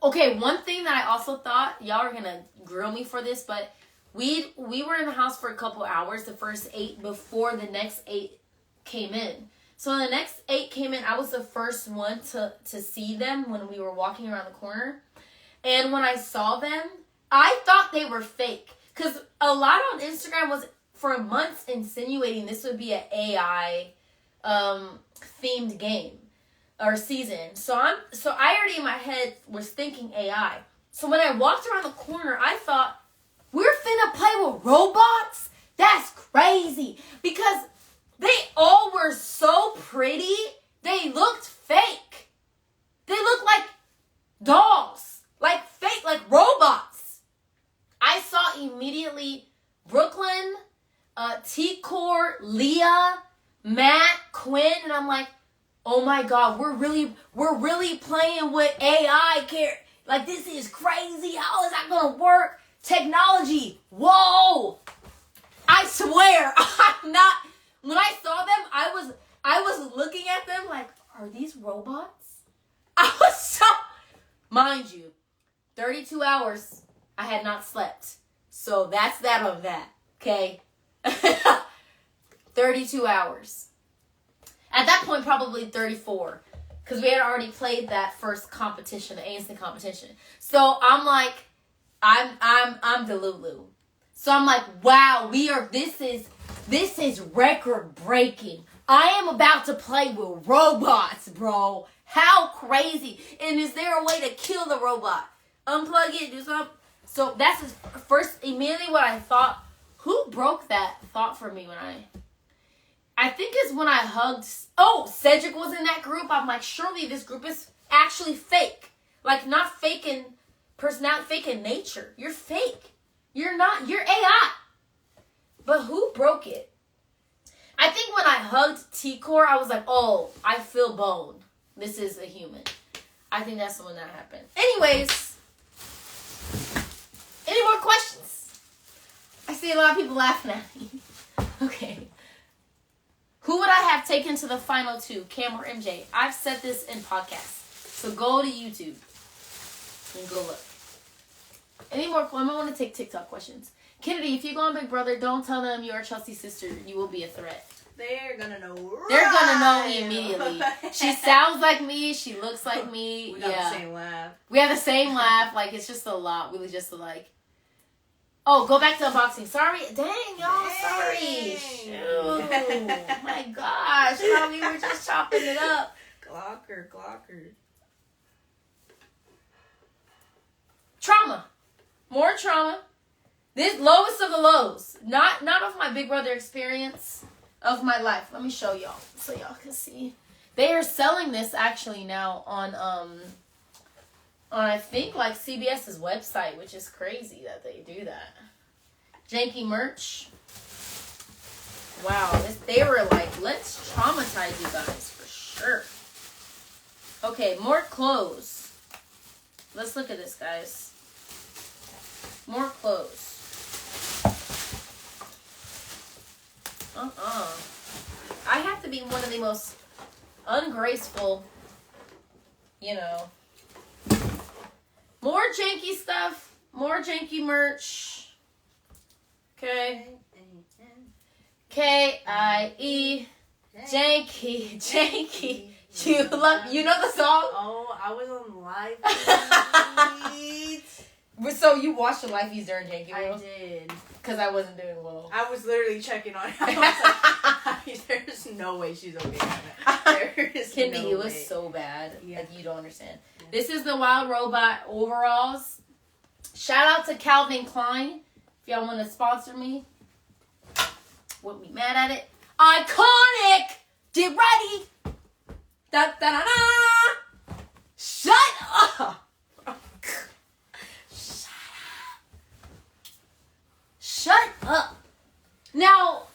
Okay, one thing that I also thought, y'all are gonna grill me for this, but we were in the house for a couple hours, the first 8 before the next 8 came in. So the next 8 came in. I was the first one to see them when we were walking around the corner. And when I saw them, I thought they were fake. Because a lot on Instagram was, for months, insinuating this would be an AI themed game or season. So I already in my head was thinking AI. So when I walked around the corner, I thought, we're finna play with robots? That's crazy. Because they all were so pretty, they looked fake. They looked like dolls. Like fake, like robots. I saw immediately Brooklyn, T-Core, Leah, Matt, Quinn, and I'm like, oh my God, we're really playing with AI. Like, this is crazy. How is that gonna work? Technology. Whoa. I swear, I'm not. When I saw them, I was looking at them like, are these robots? I was so, mind you, 32 hours I had not slept. So that's that on that, okay? 32 hours. At that point, probably 34. Because we had already played that first competition, the instant competition. So I'm like, I'm Delulu. So I'm like, wow, this is record breaking. I am about to play with robots, bro. How crazy. And is there a way to kill the robot? Unplug it, do something. So that's his first, immediately what I thought. Who broke that thought for me when I think it's when I hugged, Cedric was in that group. I'm like, surely this group is actually fake. Like, not fake in personality, fake in nature. You're fake. You're AI. But who broke it? I think when I hugged T-Core, I was like, oh, I feel bone. This is a human. I think that's when that happened. Anyways, any more questions? I see a lot of people laughing at me. Okay. Who would I have taken to the final 2, Cam or MJ? I've said this in podcasts. So go to YouTube and go look. Any more? I want to take TikTok questions. Kennedy, if you go on Big Brother, don't tell them you're Chelsea's sister. You will be a threat. They're gonna know. They're gonna know immediately. She sounds like me. She looks like me. We got the same laugh. We have the same laugh. Like, it's just a lot. We just like. Oh, go back to unboxing. Sorry. Dang, y'all. Sorry. Shoot. My gosh. How we were just chopping it up. Glocker. Trauma. More trauma. This lowest of the lows. Not of my Big Brother experience, of my life. Let me show y'all so y'all can see. They are selling this actually now on I think like CBS's website, which is crazy that they do that. Janky merch. Wow, they were like, let's traumatize you guys for sure. Okay, more clothes. Let's look at this, guys. More clothes. I have to be one of the most ungraceful, More janky stuff. More janky merch. Okay. K-I-E. Janky. You know the song? Oh, I was on live. So you watched the Life Feeds during Janky World? I did. Because I wasn't doing well. I was literally checking on her. I was like, there's no way she's okay. There is Kendi, no it was way. so bad. Yeah. Like, you don't understand. Yeah. This is the Wild Robot overalls. Shout out to Calvin Klein. If y'all want to sponsor me. Wouldn't be mad at it. Iconic! Get ready! Da-da-da-da! Shut up! Shut up! Now,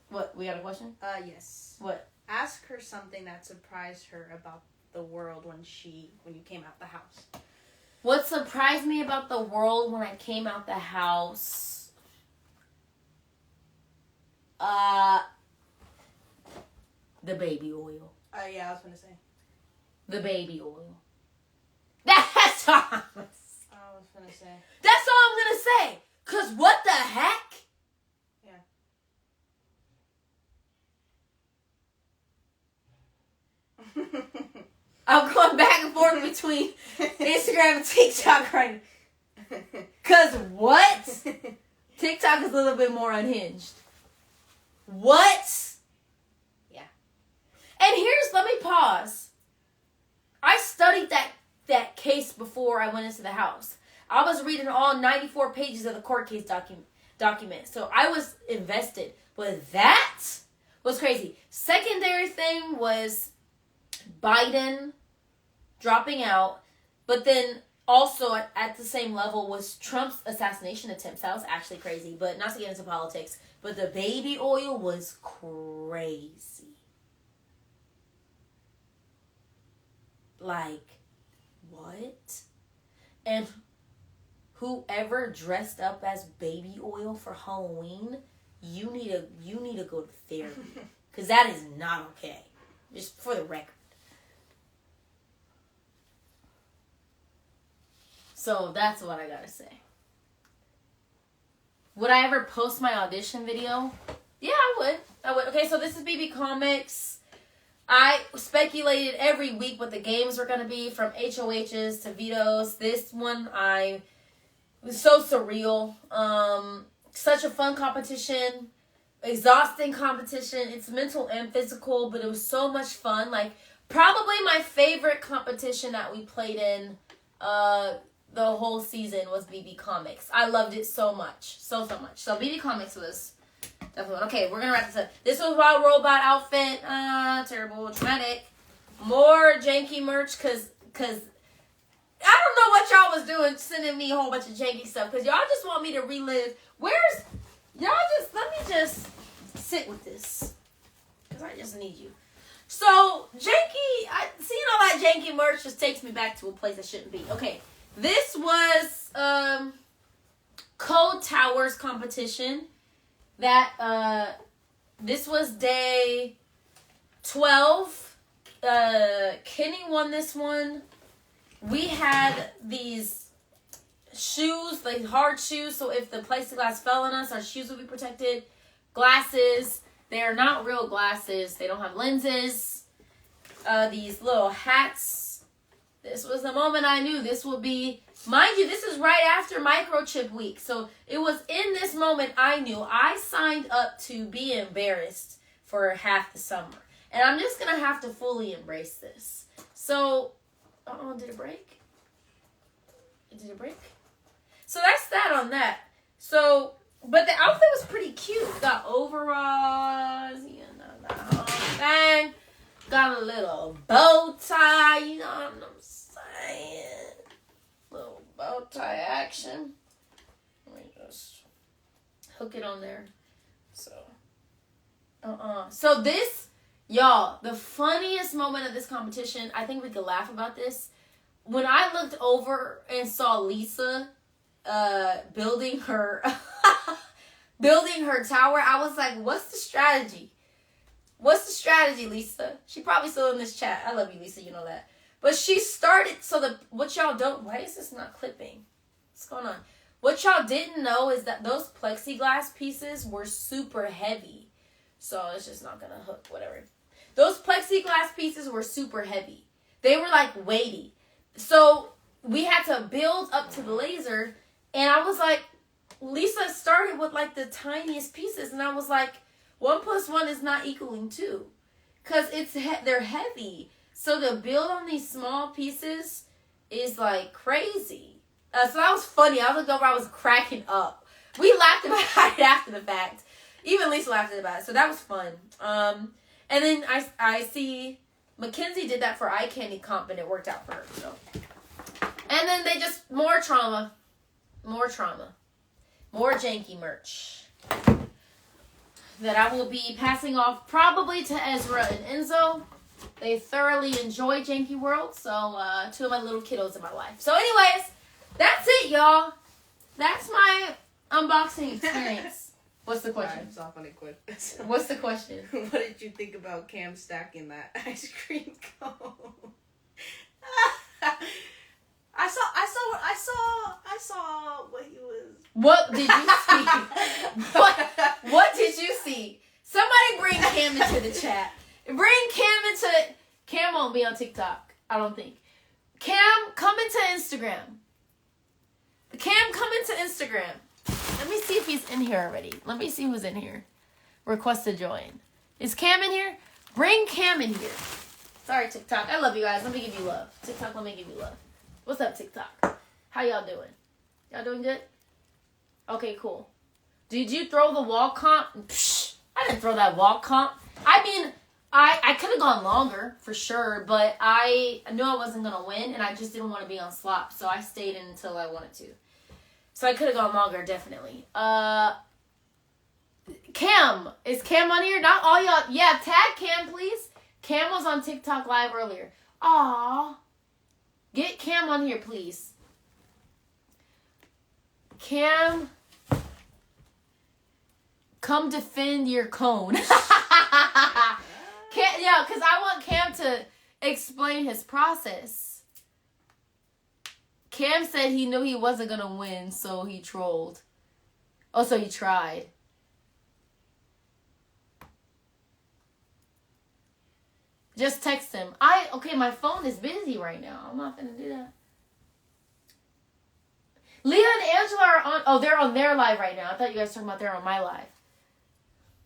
what? We got a question? Yes. What? Ask her something that surprised her about the world when you came out the house. What surprised me about the world when I came out the house? The baby oil. Yeah, I was gonna say. The baby oil. That's all I'm gonna say. I was gonna say. That's all I'm gonna say. 'Cause what the heck? Yeah. I'm going back and forth between Instagram and TikTok right now. Cause what? TikTok is a little bit more unhinged. What? Yeah. And let me pause. I studied that case before I went into the house. I was reading all 94 pages of the court case document. So I was invested. But that was crazy. Secondary thing was Biden dropping out. But then also at the same level was Trump's assassination attempts. That was actually crazy. But not to get into politics. But the baby oil was crazy. Like, what? And whoever dressed up as baby oil for Halloween, you need to go to therapy. Because that is not okay. Just for the record. So that's what I gotta say. Would I ever post my audition video? Yeah, I would. Okay, so this is BB Comics. I speculated every week what the games were going to be, from HOHs to vetoes. This one, it was so surreal. Such a fun competition. Exhausting competition. It's mental and physical, but it was so much fun. Like, probably my favorite competition that we played in the whole season was BB Comics. I loved it so much. So much. So BB Comics was definitely. Okay, we're going to wrap this up. This was my robot outfit. Terrible. Traumatic. More janky merch, because I don't know what y'all was doing sending me a whole bunch of janky stuff, because y'all just want me to relive. Let me just sit with this, because I just need you. So, seeing all that janky merch just takes me back to a place I shouldn't be. Okay, this was Code Towers competition. This was day 12. Kenny won this one. We had these shoes, like hard shoes, so if the plexiglass fell on us, our shoes would be protected. Glasses. They are not real glasses. They don't have lenses. These little hats. This was the moment I knew this would be... Mind you, this is right after microchip week. So it was in this moment I knew I signed up to be embarrassed for half the summer. And I'm just going to have to fully embrace this. So, did it break? Did it break? So that's that on that. So, but the outfit was pretty cute. Got overalls, the whole thing. Got a little bow tie, you know what I'm saying? Little bow tie action. Let me just hook it on there. So this, y'all, the funniest moment of this competition, I think we could laugh about this. When I looked over and saw Lisa building her tower, I was like, what's the strategy? What's the strategy, Lisa? She probably still in this chat. I love you, Lisa, you know that. But she started, what y'all don't, why is this not clipping? What's going on? What y'all didn't know is that those plexiglass pieces were super heavy. So it's just not gonna hook, whatever. Those plexiglass pieces were super heavy. They were like weighty. So we had to build up to the laser, and I was like, Lisa started with like the tiniest pieces, and I was like, 1 + 1 is not equaling 2. Cause they're heavy. So to build on these small pieces is like crazy. So that was funny. I looked over, I was cracking up. We laughed about it after the fact. Even Lisa laughed about it. So that was fun. And then I see Mackenzie did that for eye candy comp, and it worked out for her. So. And then they just, more trauma. More janky merch that I will be passing off probably to Ezra and Enzo. They thoroughly enjoy Janky World, so 2 of my little kiddos in my life. So anyways, that's it, y'all. That's my unboxing experience. What's the question? It's not funny question. What's the question? What did you think about Cam stacking that ice cream cone? I saw what he was. What did you see? What did you see? Somebody bring Cam into the chat. Cam won't be on TikTok, I don't think. Cam, come into Instagram. Cam, come into Instagram. Let me see if he's in here already. Let me see who's in here. Request to join. Is Cam in here? Bring Cam in here. Sorry, TikTok. I love you guys. Let me give you love. TikTok, let me give you love. What's up, TikTok? How y'all doing? Y'all doing good? Okay, cool. Did you throw the wall comp? Psh, I didn't throw that wall comp. I mean, I could have gone longer, for sure, but I knew I wasn't going to win, and I just didn't want to be on slop, so I stayed in until I wanted to. So I could have gone longer, definitely. Cam. Is Cam on here? Not all y'all. Yeah, tag Cam, please. Cam was on TikTok live earlier. Aww. Get Cam on here, please. Cam, come defend your cone. Cam, yeah, because I want Cam to explain his process. Cam said he knew he wasn't going to win, so he trolled. Oh, so he tried. Just text him. Okay, my phone is busy right now. I'm not going to do that. Leah and Angela are on... Oh, they're on their live right now. I thought you guys were talking about they're on my live.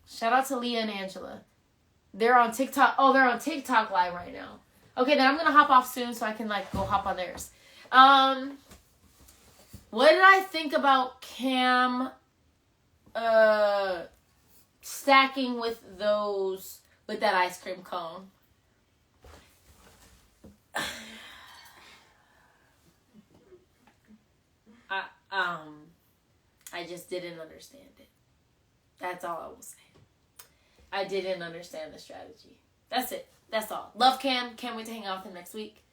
Shout out to Leah and Angela. They're on TikTok. Oh, they're on TikTok live right now. Okay, then I'm going to hop off soon so I can, go hop on theirs. What did I think about Cam stacking with that ice cream cone? I just didn't understand it. That's all I will say. I didn't understand the strategy. That's it. That's all. Love Cam. Can't wait to hang out with him next week.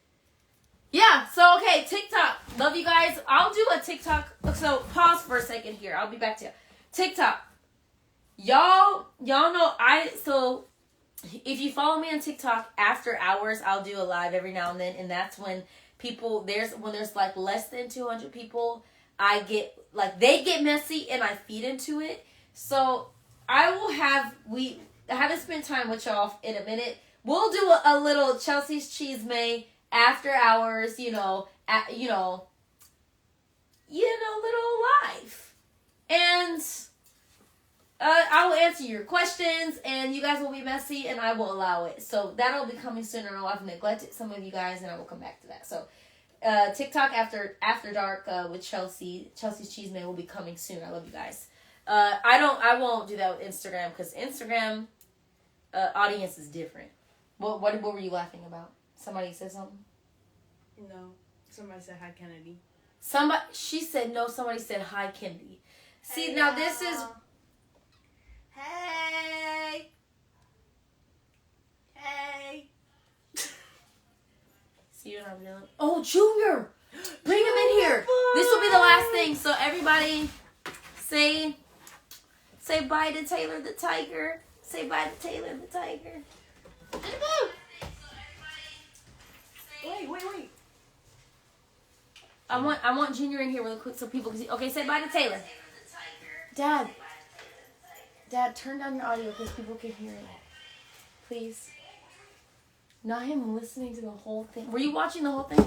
Yeah, so okay, TikTok. Love you guys. I'll do a TikTok. So pause for a second here. I'll be back to you. TikTok. Y'all know so if you follow me on TikTok after hours, I'll do a live every now and then, and that's when there's less than 200 people, they get messy and I feed into it. So I haven't spent time with y'all in a minute. We'll do a little Chelsea's Cheesemate after hours, little live. And I will answer your questions, and you guys will be messy, and I will allow it. So that'll be coming soon, and I've neglected some of you guys, and I will come back to that. So TikTok after dark with Chelsea. Chelsea's Cheesemate will be coming soon. I love you guys. I won't do that with Instagram, because Instagram audience is different. What were you laughing about? Somebody said something? No. Somebody said hi, Kennedy. She said no, somebody said hi, Kennedy. See, hey, now this is... Hey! Hey! See what I'm doing? Oh, Junior! Bring him in here. This will be the last thing. So everybody say bye to Taylor the Tiger. Say bye to Taylor the Tiger. Wait. I want Junior in here really quick so people can see. Okay, say bye to Taylor. Dad, turn down your audio because people can hear it. Please. Not him listening to the whole thing. Were you watching the whole thing?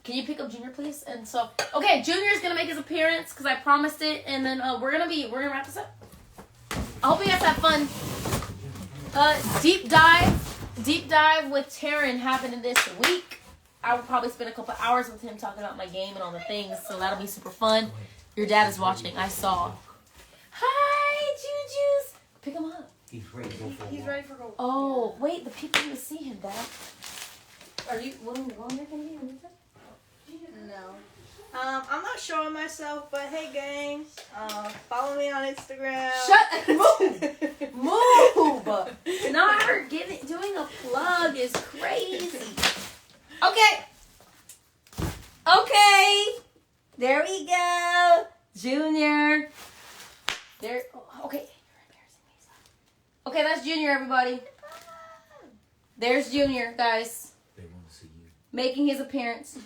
Can you pick up Junior, please? And so, okay, Junior's gonna make his appearance because I promised it, and then we're gonna wrap this up. I hope you guys have fun. Deep dive with Taryn happening this week. I will probably spend a couple hours with him talking about my game and all the things, so that'll be super fun. Your dad is watching. I saw. Hi, Juju's. Pick him up. He's ready to go for a He's walk. ready for go. Oh, wait, the people need to see him, Dad. Are you, what are you going there, Kennedy? No. I'm not showing myself, but hey, gang. Follow me on Instagram. Move! Not her doing a plug is crazy. Okay. There we go. Junior. There. Okay. You're embarrassing me. Okay, that's Junior, everybody. There's Junior, guys. They want to see you. Making his appearance.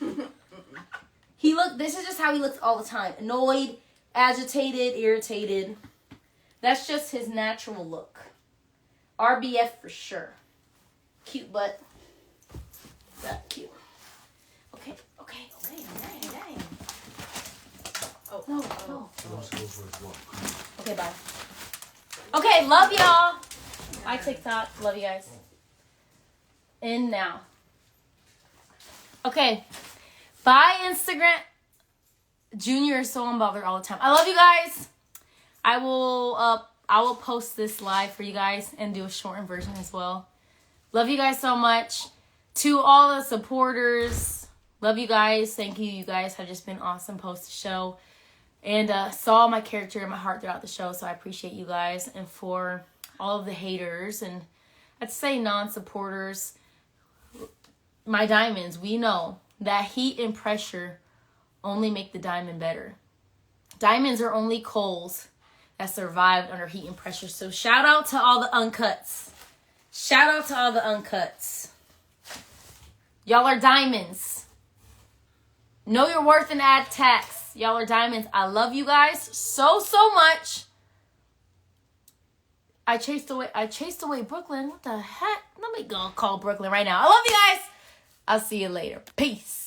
This is just how he looks all the time. Annoyed, agitated, irritated. That's just his natural look. RBF for sure. Cute butt. That cute. Okay. Dang. Oh, No. He wants to go for his walk. Okay, bye. Okay, love y'all. Bye, TikTok. Love you guys. In now. Okay. Bye, Instagram. Junior is so unbothered all the time. I love you guys. I will post this live for you guys and do a shortened version as well. Love you guys so much. To all the supporters, love you guys. Thank you. You guys have just been awesome post the show. And saw my character in my heart throughout the show, so I appreciate you guys. And for all of the haters and I'd say non-supporters, my diamonds, we know that heat and pressure only make the diamond better. Diamonds are only coals that survived under heat and pressure. So shout out to all the uncuts. Shout out to all the uncuts. Y'all are diamonds. Know your worth and add tax. Y'all are diamonds. I love you guys so much. I chased away Brooklyn. What the heck? Let me go call Brooklyn right now. I love you guys. I'll see you later. Peace.